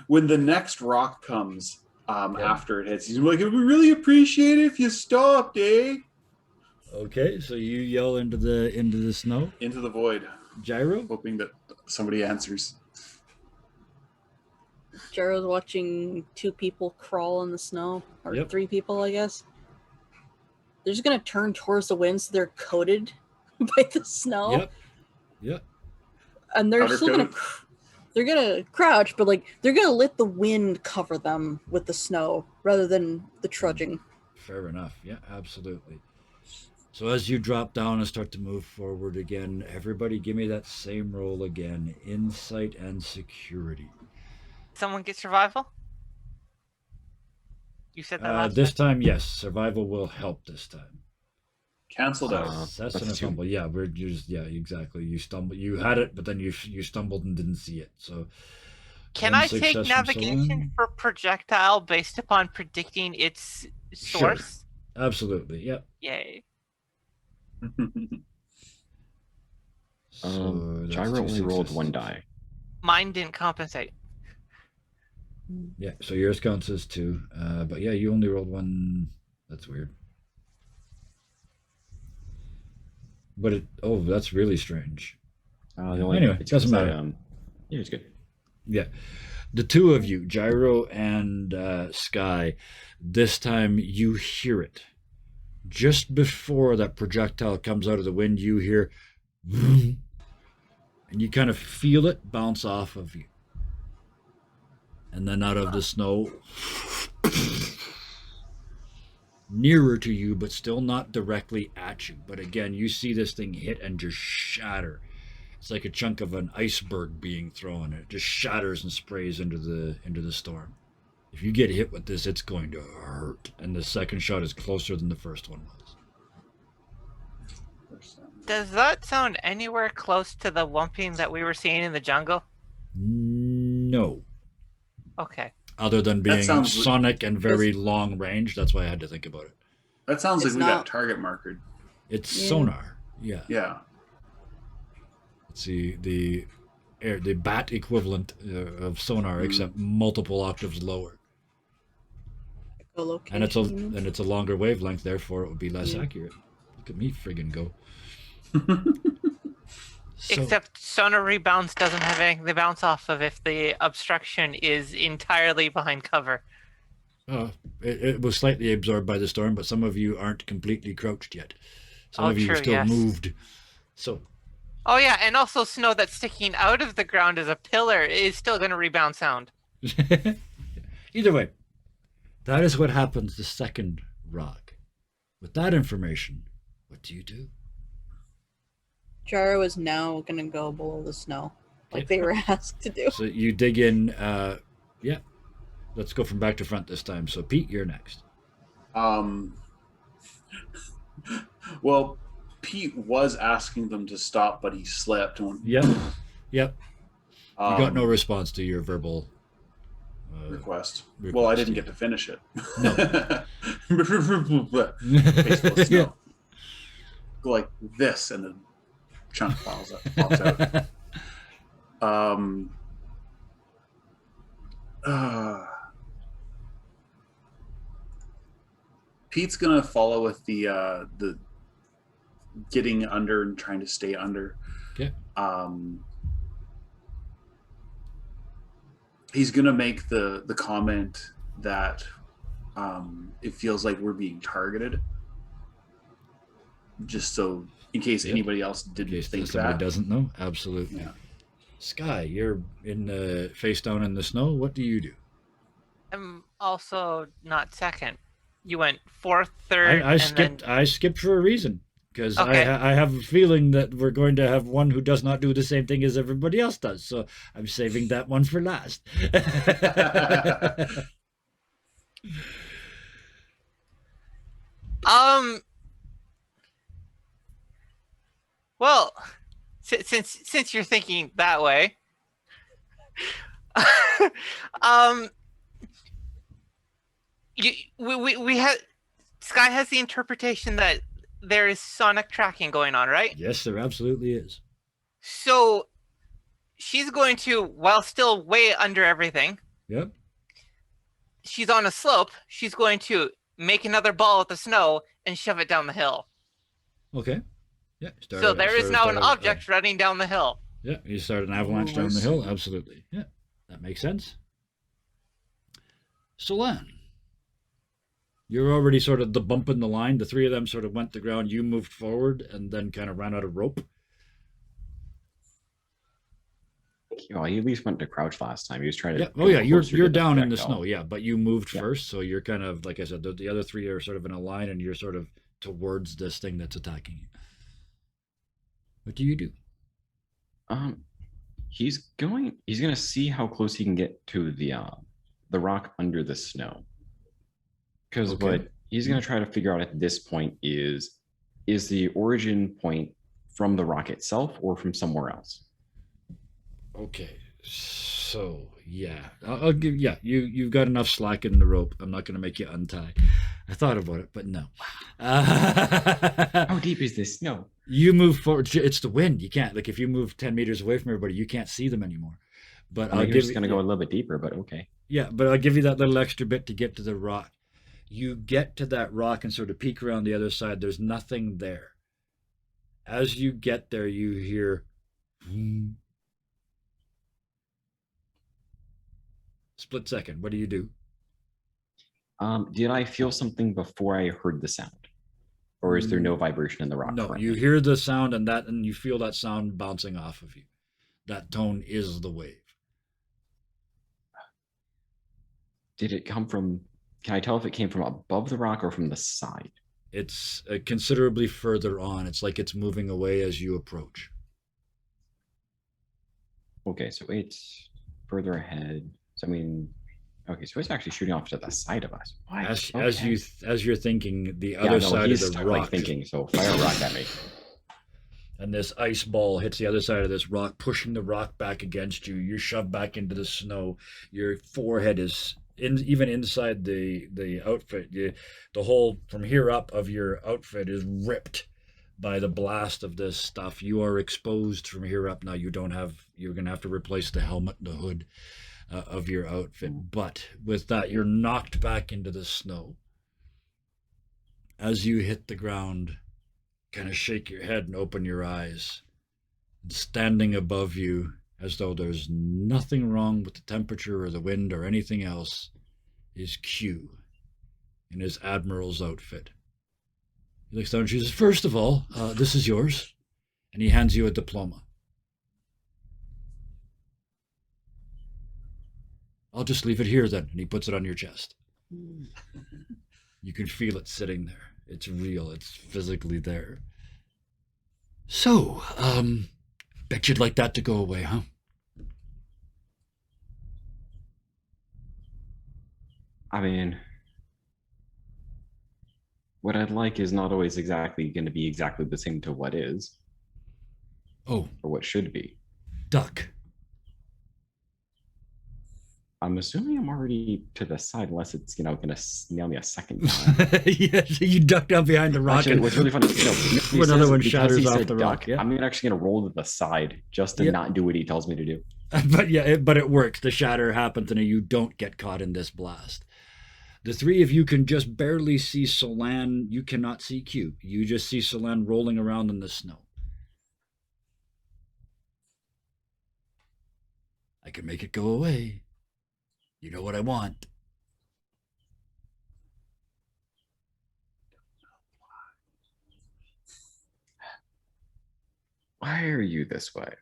When the next rock comes after it hits, he's like, "We really appreciate it if you stopped, eh?" Okay, so you yell into the snow. Into the void, Gyro. hoping that somebody answers. Jaro's watching two people crawl in the snow, or Yep. three people, I guess. They're just gonna turn towards the wind, so they're coated by the snow. Yep. And they're Powder still gonna coat. they're gonna crouch, but like they're gonna let the wind cover them with the snow rather than the trudging. Fair enough. Yeah, absolutely. So as you drop down and start to move forward again, everybody give me that same roll again. Insight and security. Someone get survival? You said that last This time, yes, survival will help this time. Canceled out. Success that's and a two. fumble. Yeah, we're just exactly. You stumbled. You had it, but then you stumbled and didn't see it. So Can one I take success from navigation Solon. for projectile based upon predicting its source? Absolutely. Yep. Yay. So that's Gyro two only rolled successes. one die. Mine didn't compensate. Yeah, so yours counts as two. But yeah, you only rolled one. That's weird. But that's really strange. Anyway, it's doesn't 'cause matter. Yeah, it's good. Yeah. The two of you, Gyro and Sky, this time you hear it. Just before that projectile comes out of the wind, you hear, and you kind of feel it bounce off of you. And then out of the snow, nearer to you, but still not directly at you. But again, you see this thing hit and just shatter. It's like a chunk of an iceberg being thrown. It just shatters and sprays into the storm. If you get hit with this, it's going to hurt. And the second shot is closer than the first one was. Does that sound anywhere close to the whumping that we were seeing in the jungle? No. Okay. Other than That being sounds- sonic and very long range, that's why I had to think about it. That sounds like It's we not- got target markered. It's Yeah. sonar. Yeah. Yeah. It's the bat equivalent of sonar, except multiple octaves lower. And it's a longer wavelength, therefore it would be less Yeah. accurate. Look at me friggin' go. So, Except sonar rebounds doesn't have anything to bounce off of if the obstruction is entirely behind cover. it was slightly absorbed by the storm, but some of you aren't completely crouched yet. Some Oh, of you true, are still yes. moved. So Oh yeah, and also snow that's sticking out of the ground as a pillar is still going to rebound sound. either way, that is what happens the second rock. With that information, what do you do? Jaro is now gonna go below the snow, like they were asked to do. So you dig in, Let's go from back to front this time. So, Pete, you're next. Well, Pete was asking them to stop, but he slipped. And went, Yep. Yep. You got no um, response to your verbal request. request, Well, I didn't yeah. get to finish it. No. Face full of snow. Go like this, and then chunk pops out. Pete's gonna follow with the getting under and trying to stay under. Okay. He's gonna make the comment that it feels like we're being targeted, just so in case Yep. anybody else In didn't case think somebody that. doesn't know, absolutely. Yeah. Sky, you're in the face down in the snow. What do you do? I'm also not second. You went fourth, third, I and skipped. then I skipped for a reason because Okay. I have a feeling that we're going to have one who does not do the same thing as everybody else does. So I'm saving that one for last. Well, since you're thinking that way, we have Sky has the interpretation that there is sonic tracking going on, right? Yes, there absolutely is. So she's going to, while still way under everything, Yep. she's on a slope. She's going to make another ball with the snow and shove it down the hill. Okay. Yeah. So there is now an object running down the hill. Yeah, you start an avalanche Oh, down I the hill. see. Absolutely. Yeah, that makes sense. Solan, you're already sort of the bump in the line. The three of them sort of went to ground. You moved forward and then kind of ran out of rope. You know, he at least went to crouch last time. He was trying to. Yeah. Oh go yeah, you're closer to you're the down in the projectile. snow. Yeah, but you moved Yeah. first, so you're kind of like I said. The other three are sort of in a line, and you're sort of towards this thing that's attacking you. What do you do? He's gonna see how close he can get to the rock under the snow. Because Okay. what he's gonna try to figure out at this point is the origin point from the rock itself or from somewhere else. Okay. So yeah, I'll give. Yeah, you've got enough slack in the rope. I'm not going to make you untie. I thought about it, but no. How deep is this snow? You move forward. It's the wind. You can't like if you move 10 meters away from everybody, you can't see them anymore. But I I'll mean, you're give just you. gonna go a little bit deeper, but okay. Yeah, but I'll give you that little extra bit to get to the rock. You get to that rock and sort of peek around the other side. There's nothing there. As you get there, you hear. Split second. What do you do? Did I feel something before I heard the sound, or is there no vibration in the rock? No, currently? you hear the sound and you feel that sound bouncing off of you. That tone is the wave. Did it come from? Can I tell if it came from above the rock or from the side? It's considerably further on. It's like it's moving away as you approach. Okay, so it's further ahead. So I mean, okay, so it's actually shooting off to the side of us. Why? As you're thinking, the Yeah, other no, side he's of the totally rock, thinking. So fire a rock at me. and this ice ball hits the other side of this rock, pushing the rock back against you. You're shoved back into the snow. Your forehead is even inside the outfit. The whole from here up of your outfit is ripped by the blast of this stuff. You are exposed from here up now. You're gonna have to replace the helmet and the hood of your outfit. But with that, you're knocked back into the snow. As you hit the ground, kind of shake your head and open your eyes. And standing above you, as though there's nothing wrong with the temperature or the wind or anything else, is Q in his admiral's outfit. He looks down and she says, "First of all, this is yours." And he hands you a diploma. "I'll just leave it here then." And he puts it on your chest. You can feel it sitting there. It's real. It's physically there. "So, bet you'd like that to go away, huh?" I mean, what I'd like is not always exactly going to be exactly the same to what is Oh, or what should be. duck. I'm assuming I'm already to the side, unless it's going to nail me a second time. Yeah, so you duck down behind the rock. Actually, and what's really funny, when another one shatters off the rock. duck, Yeah. I'm actually going to roll to the side just to Yeah. not do what he tells me to do. But yeah, but it works. The shatter happens, and you don't get caught in this blast. The three of you can just barely see Solan. You cannot see Q. You just see Solan rolling around in the snow. I can make it go away. You know what I want. Why are you this way?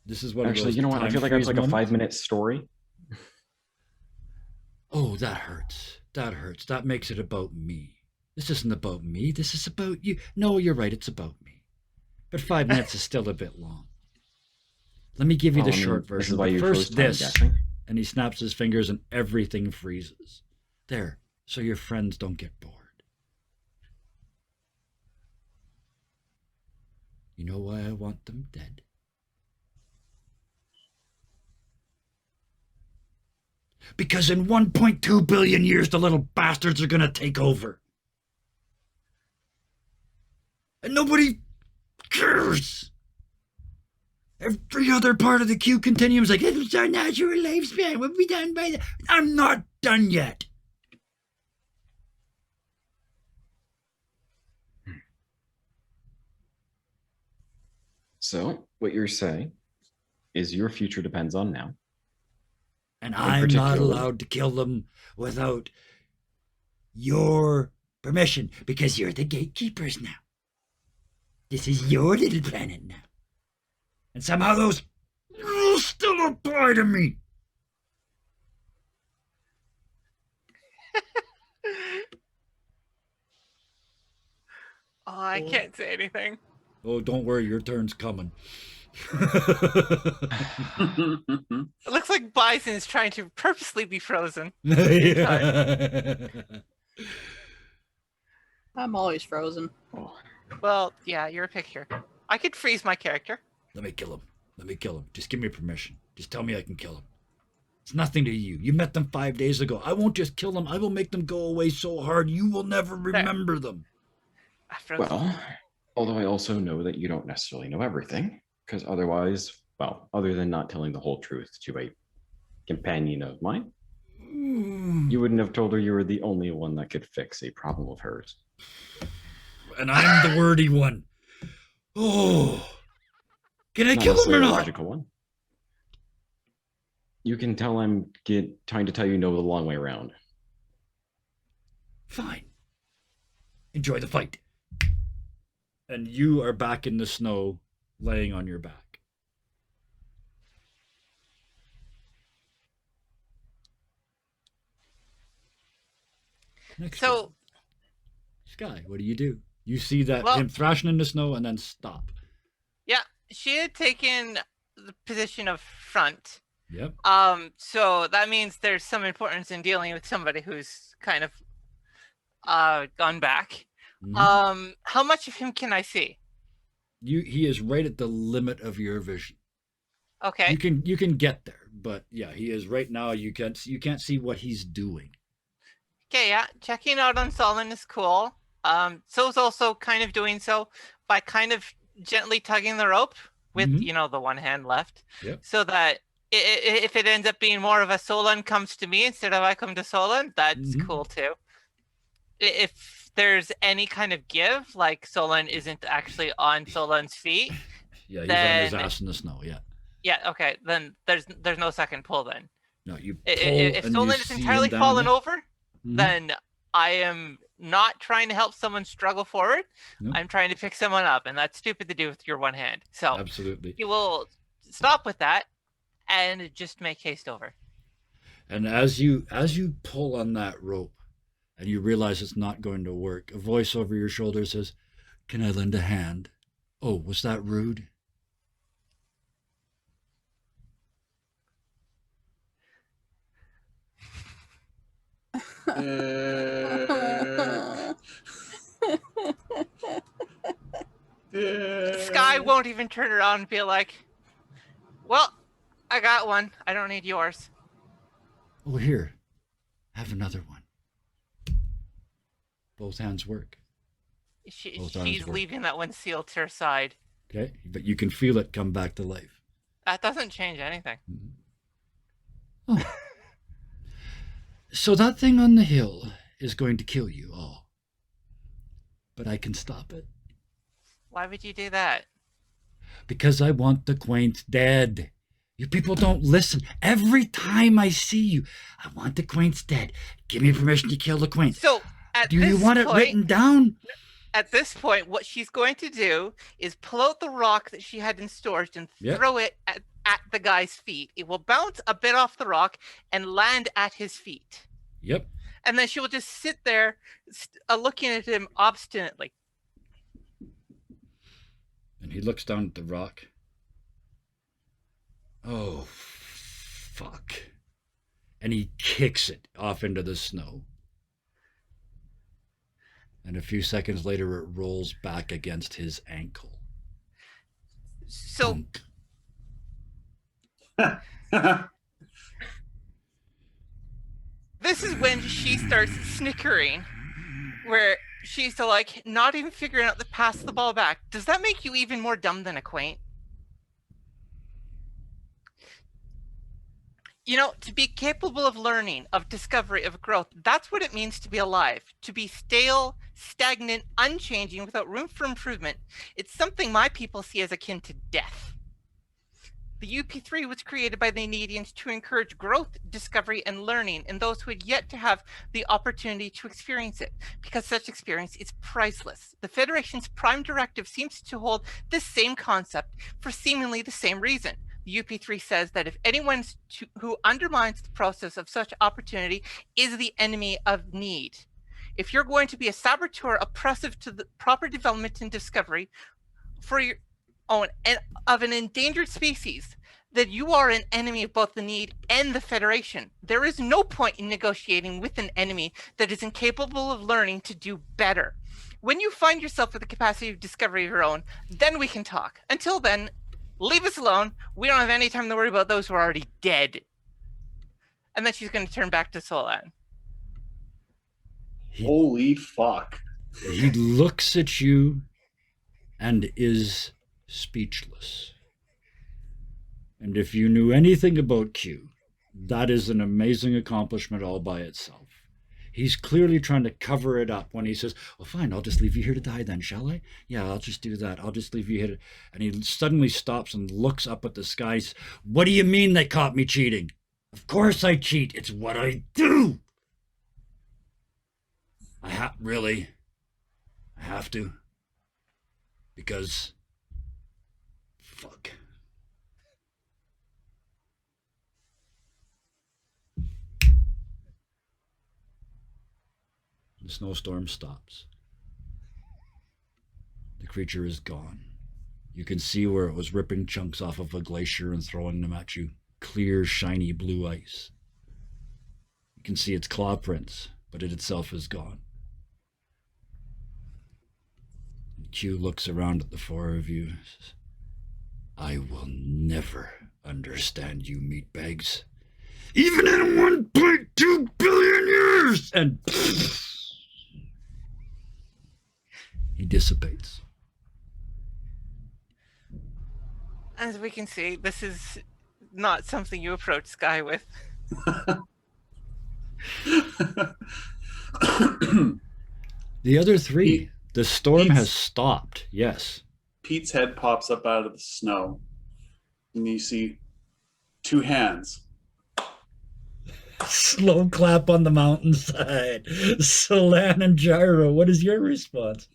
This is what Actually, you know what? I feel like I have like a 5-minute story. Oh, that hurts. That hurts. That makes it about me. This isn't about me. This is about you. No, you're right. It's about me. But 5 minutes is still a bit long. Let me give you the short version. This is why But you first chose time this. guessing. And he snaps his fingers and everything freezes. There, so your friends don't get bored. You know why I want them dead? Because in 1.2 billion years, the little bastards are going to take over. And nobody cares. Every other part of the Q continuum is like, it was our natural lifespan. We'll be done by the... I'm not done yet. So, what you're saying is your future depends on now. And I'm not allowed to kill them without your permission because you're the gatekeepers now. This is your little planet now. And somehow those rules still apply to me. Oh, I can't say anything. Oh, don't worry, your turn's coming. It looks like Bison is trying to purposely be frozen. I'm always frozen. Oh, Well, yeah, you're a picture. I could freeze my character. Let me kill him. Let me kill him. Just give me permission. Just tell me I can kill him. It's nothing to you. You met them 5 days ago. I won't just kill them. I will make them go away so hard you will never remember them. I froze. well, although I also know that you don't necessarily know everything, because otherwise, well, other than not telling the whole truth to a companion of mine, you wouldn't have told her you were the only one that could fix a problem of hers. And I'm the wordy one. Oh. Can I Not kill him or necessarily a not? logical one. You can tell I'm trying to tell you no the long way around. Fine. Enjoy the fight. And you are back in the snow, laying on your back. Next So- one. Sky, what do? You see that Well- him thrashing in the snow and then stop. Yeah, she had taken the position of front. Yep. So that means there's some importance in dealing with somebody who's kind of gone back. Mhm. How much of him can I see? He is right at the limit of your vision. Okay. You can get there, but yeah, he is right now. You can't see what he's doing. Okay, yeah. Checking out on Solon is cool. So's also kind of doing so by kind of gently tugging the rope with, Mhm. the one hand left. Yep. So that if it ends up being more of a Solon comes to me instead of I come to Solon, that's Mhm. cool too. If there's any kind of give, like Solon isn't actually on Solon's feet, Yeah, he's on his Then- ass in the snow. Yeah. yeah, okay, then there's no second pull then. No, you pull If and Solon you is see entirely him down fallen there. over, Mhm. then I am not trying to help someone struggle forward. Nope. I'm trying to pick someone up, and that's stupid to do with your one hand. So Absolutely. you will stop with that and just make haste over. And as you pull on that rope and you realize it's not going to work, a voice over your shoulder says, "Can I lend a hand?" Oh, was that rude? Sky won't even turn around and be like, well, I got one. I don't need yours. Oh, here, have another one. Both hands work. Both arms She's work. leaving that one sealed to her side. Okay, but you can feel it come back to life. That doesn't change anything. Oh. So that thing on the hill is going to kill you all. But I can stop it. Why would you do that? Because I want the quaint dead. You people don't listen. Every time I see you, I want the quaints dead. Give me permission to kill the quaint. So at Do this you want point, it written down? At this point, what she's going to do is pull out the rock that she had in storage and Yep. throw it at the guy's feet. It will bounce a bit off the rock and land at his feet. Yep. And then she will just sit there looking at him obstinately. And he looks down at the rock. Oh, fuck. And he kicks it off into the snow. And a few seconds later, it rolls back against his ankle. So Thunk. this is when she starts snickering, where she's like not even figuring out to pass the ball back. Does that make you even more dumb than a quaint? You know, to be capable of learning, of discovery, of growth, that's what it means to be alive. To be stale, stagnant, unchanging, without room for improvement. It's something my people see as akin to death. The UP3 was created by the Canadians to encourage growth, discovery, and learning in those who had yet to have the opportunity to experience it, because such experience is priceless. The Federation's prime directive seems to hold this same concept for seemingly the same reason. The UP3 says that if anyone who undermines the process of such opportunity is the enemy of need. If you're going to be a saboteur oppressive to the proper development and discovery for your own and of an endangered species, then you are an enemy of both the need and the Federation. There is no point in negotiating with an enemy that is incapable of learning to do better. When you find yourself with the capacity of discovery of your own, then we can talk. Until then, leave us alone. We don't have any time to worry about those who are already dead. And then she's going to turn back to Solan. Holy fuck. He looks at you and is speechless. And if you knew anything about Q, that is an amazing accomplishment all by itself. He's clearly trying to cover it up when he says, well, fine, I'll just leave you here to die then, shall I? Yeah, I'll just do that. I'll just leave you here. And he suddenly stops and looks up at the skies. What do you mean they caught me cheating? Of course I cheat. It's what I do. I have to. Because, fuck. The snowstorm stops. The creature is gone. You can see where it was ripping chunks off of a glacier and throwing them at you. Clear, shiny blue ice. You can see its claw prints, but it itself is gone. And Q looks around at the four of you and says, I will never understand you meatbags. Even in 1.2 billion years! And he dissipates. As we can see, this is not something you approach Sky with. The other three, Pete- the storm Pete's- has stopped, yes. Pete's head pops up out of the snow, and you see two hands. Slow clap on the mountainside. Solan and Gyro, what is your response?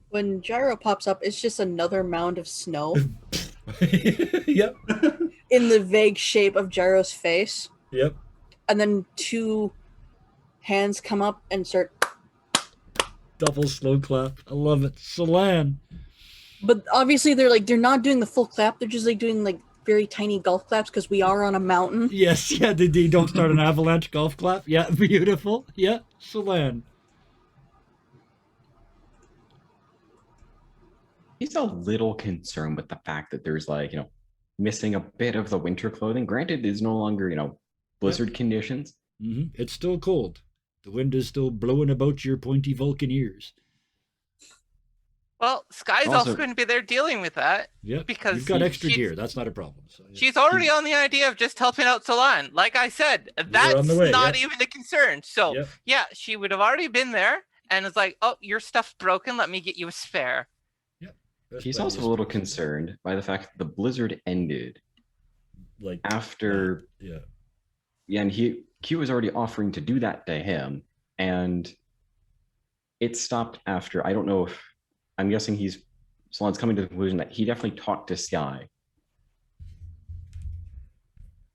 When Gyro pops up, it's just another mound of snow Yep, in the vague shape of Gyro's face. yep. And then two hands come up and start. Double slow clap. I love it. Solan. But obviously they're not doing the full clap. They're just like doing like very tiny golf claps because we are on a mountain. Yes, yeah, they don't start an avalanche golf clap. Yeah, beautiful. Yeah, Solan. He's a little concerned with the fact that there's like, missing a bit of the winter clothing. Granted, it's no longer, blizzard conditions. It's still cold. The wind is still blowing about your pointy Vulcan ears. Well, Sky's also going to be there dealing with that. Yeah, because you've got extra gear. That's not a problem. So, yeah. She's already on the idea of just helping out Solan. Like I said, that's on the way, not even a concern. So, Yep. yeah, she would have already been there and is like, oh, your stuff's broken. Let me get you a spare. He's also a little concerned by the fact that the blizzard ended like after. Yeah, and Q was already offering to do that to him, and it stopped after. I don't know if I'm guessing Solan's coming to the conclusion that he definitely talked to Sky.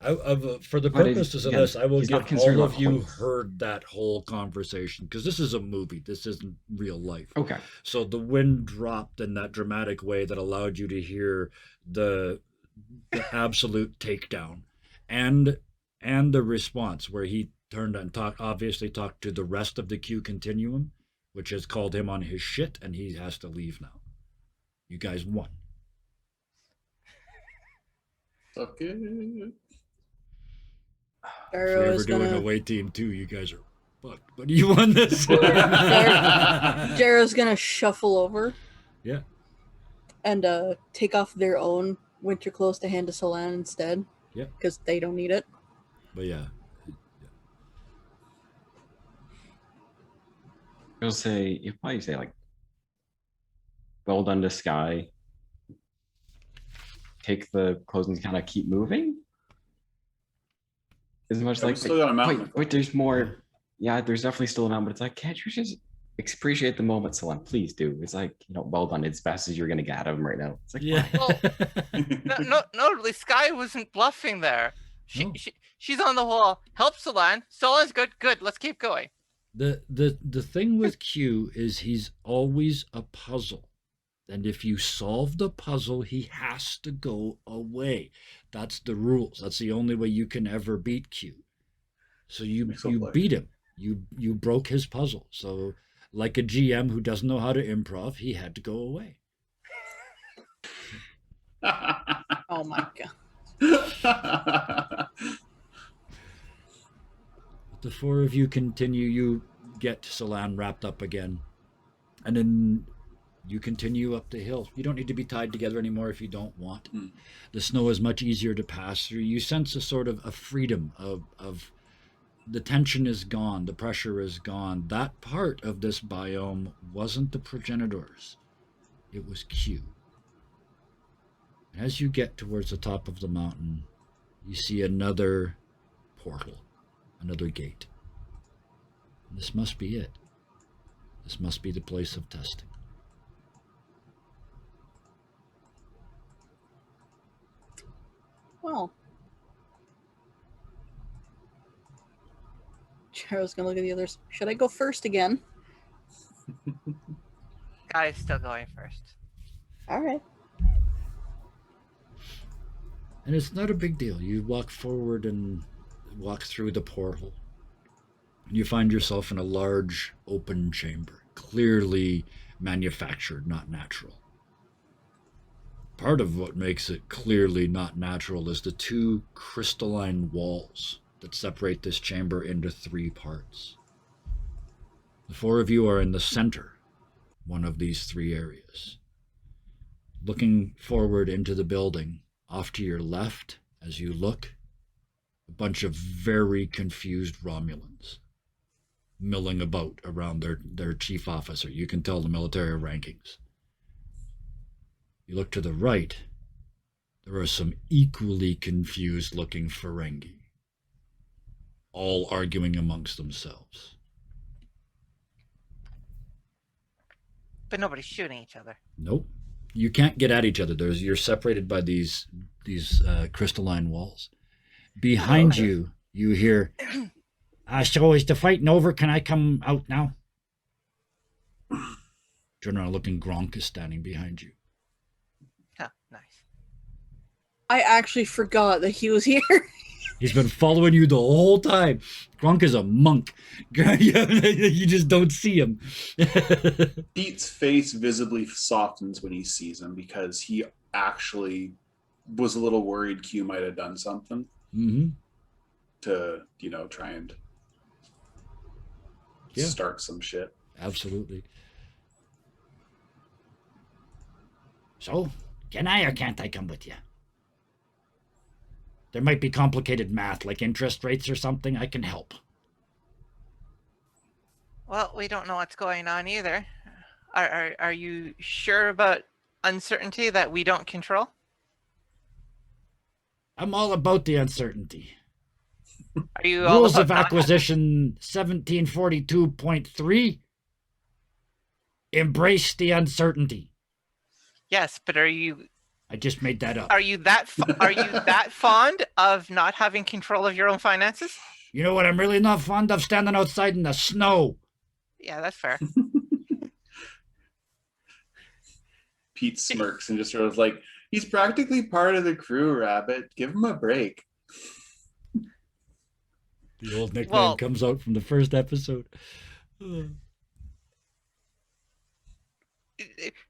For the purposes of this, I will give all of you points. heard that whole conversation because this is a movie. This isn't real life. Okay. So the wind dropped in that dramatic way that allowed you to hear the absolute takedown, and the response where he turned and obviously talked to the rest of the Q continuum, which has called him on his shit, and he has to leave now. You guys won. Okay. If you're ever doing away team 2, you guys are fucked. But you won this. Jarrow's gonna shuffle over. Yeah. And take off their own winter clothes to hand to Solan instead. Yeah. Because they don't need it. But yeah. You'll probably say like, well done to Sky. Take the clothes and kind of keep moving. As much like, still got a mountain. wait, there's more. Yeah, there's definitely still a mountain, but it's like, can't you just appreciate the moment, Solan? Please do. It's like, well done. It's best as you're gonna get out of him right now. It's like, yeah. Well, notably, Sky wasn't bluffing there. She's on the wall. Help Solan. Solan's good. Good. Let's keep going. The thing with Q is he's always a puzzle. And if you solve the puzzle, he has to go away. That's the rules. That's the only way you can ever beat Q. So you beat him. You broke his puzzle. So like a GM who doesn't know how to improv, he had to go away. Oh my god. The four of you continue. You get Solan wrapped up again. And then you continue up the hill. You don't need to be tied together anymore if you don't want. The snow is much easier to pass through. You sense a sort of a freedom of the tension is gone. The pressure is gone. That part of this biome wasn't the progenitors. It was Q. As you get towards the top of the mountain, you see another portal, another gate. And this must be it. This must be the place of testing. Well. Jarrow's gonna look at the others. Should I go first again? Guy's still going first. Alright. And it's not a big deal. You walk forward and walk through the portal. And you find yourself in a large open chamber, clearly manufactured, not natural. Part of what makes it clearly not natural is the two crystalline walls that separate this chamber into 3 parts. The 4 of you are in the center, one of these 3 areas. Looking forward into the building, off to your left, as you look, a bunch of very confused Romulans milling about around their chief officer. You can tell the military rankings. You look to the right, there are some equally confused looking Ferengi, all arguing amongst themselves. But nobody's shooting each other. Nope. You can't get at each other. You're separated by these crystalline walls. Behind you, you hear, so is the fighting over? Can I come out now? Turn around looking, Gronk is standing behind you. Huh, nice. I actually forgot that he was here. He's been following you the whole time. Gronk is a monk. You just don't see him. Pete's face visibly softens when he sees him because he actually was a little worried Q might have done something Hmm. to, try and Yeah. start some shit. Absolutely. So, can I or can't I come with you? There might be complicated math like interest rates or something. I can help. Well, we don't know what's going on either. Are you sure about uncertainty that we don't control? I'm all about the uncertainty. Are you all Rules about of not acquisition 1742.3 embrace the uncertainty. Yes, but are you I just made that up. are you that fond of not having control of your own finances? You know what I'm really not fond of? Standing outside in the snow. Yeah, that's fair. Pete smirks and just sort of like, he's practically part of the crew, Rabbit. Give him a break. The old nickname Well- comes out from the first episode.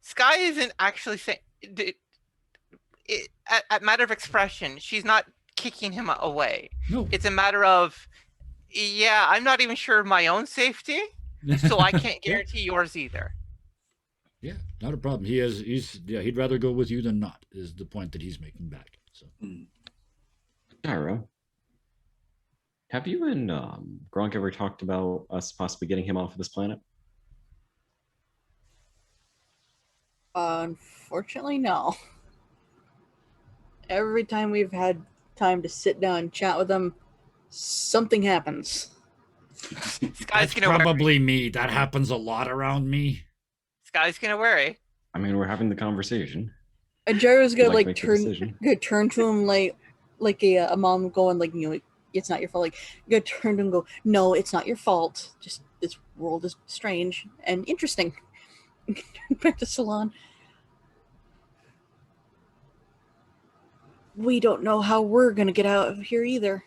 Sky isn't actually saying at matter of expression. She's not kicking him away. No. It's a matter of, yeah, I'm not even sure of my own safety, so I can't guarantee yours either. Yeah, not a problem. He'd rather go with you than not, is the point that he's making back. So Gyro, have you and Gronk ever talked about us possibly getting him off of this planet? Unfortunately, no. Every time we've had time to sit down and chat with him, something happens. Sky's that's gonna worry. probably me. That happens a lot around me. Sky's gonna worry. I mean, we're having the conversation. And Jared's Would gonna like to like make the turn, decision. gonna turn to him like a mom going like, it's not your fault. Like, you're gonna turn to him and go, no, it's not your fault. Just this world is strange and interesting. Back to Salon. We don't know how we're gonna get out of here either.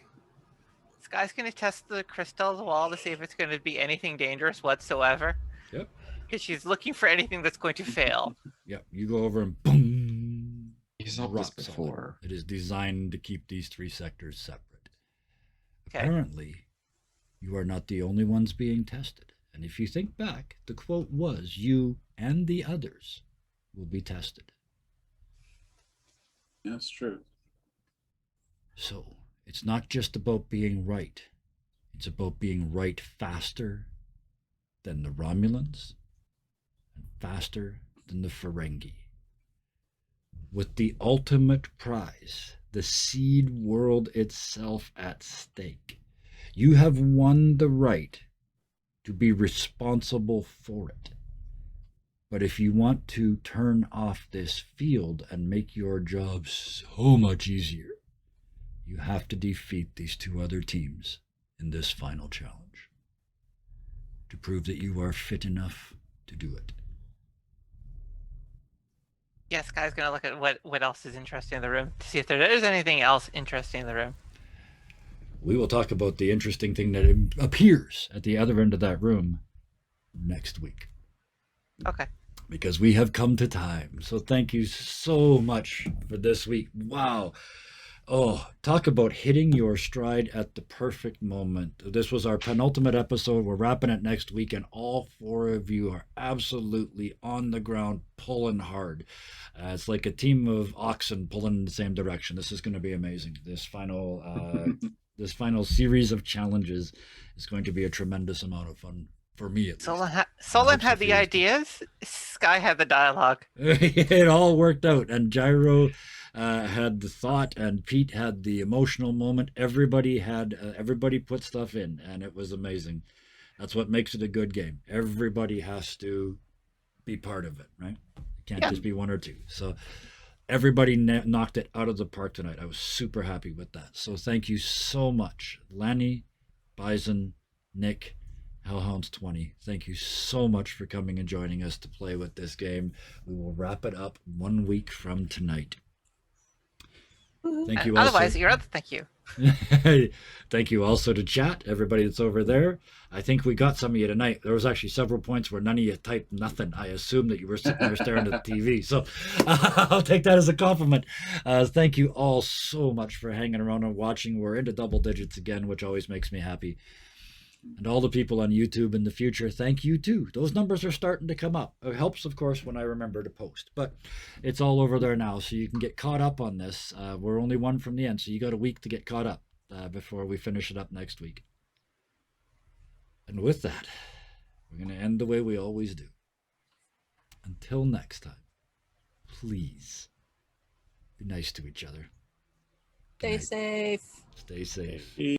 Sky's gonna test the crystal wall to see if it's gonna be anything dangerous whatsoever. Yep. Because she's looking for anything that's going to fail. Yep. You go over and boom. You saw this rock solid. before. It is designed to keep these three sectors separate. Okay. Apparently, you are not the only ones being tested. And if you think back, the quote was, you and the others will be tested. That's true. So, it's not just about being right. It's about being right faster than the Romulans and faster than the Ferengi. With the ultimate prize, the seed world itself at stake. You have won the right to be responsible for it. But if you want to turn off this field and make your job so much easier, you have to defeat these two other teams in this final challenge to prove that you are fit enough to do it. Yeah, Sky's gonna look at what else is interesting in the room to see if there is anything else interesting in the room. We will talk about the interesting thing that appears at the other end of that room next week. Okay. Because we have come to time. So thank you so much for this week. Wow. Oh, talk about hitting your stride at the perfect moment. This was our penultimate episode. We're wrapping it next week, and all four of you are absolutely on the ground pulling hard. It's like a team of oxen pulling in the same direction. This is going to be amazing. This final series of challenges is going to be a tremendous amount of fun for me at least. Solon had the ideas. Sky had the dialogue. It all worked out, and Gyro had the thought, and Pete had the emotional moment. Everybody put stuff in, and it was amazing. That's what makes it a good game. Everybody has to be part of it, right? It can't just be one or two. So everybody knocked it out of the park tonight. I was super happy with that. So thank you so much, Lanny, Bison, Nick, Hellhounds 20. Thank you so much for coming and joining us to play with this game. We will wrap it up 1 week from tonight. Thank you also. Otherwise, you're out. Thank you. Thank you also to chat, everybody that's over there. I think we got some of you tonight. There was actually several points where none of you typed nothing. I assumed that you were sitting there staring at the TV. So I'll take that as a compliment. Thank you all so much for hanging around and watching. We're into double digits again, which always makes me happy. And all the people on YouTube in the future, thank you too. Those numbers are starting to come up. It helps, of course, when I remember to post, but it's all over there now, so you can get caught up on this. We're only one from the end, so you got a week to get caught up before we finish it up next week. And with that, we're going to end the way we always do. Until next time, please be nice to each other. Good Stay night. safe. Stay safe.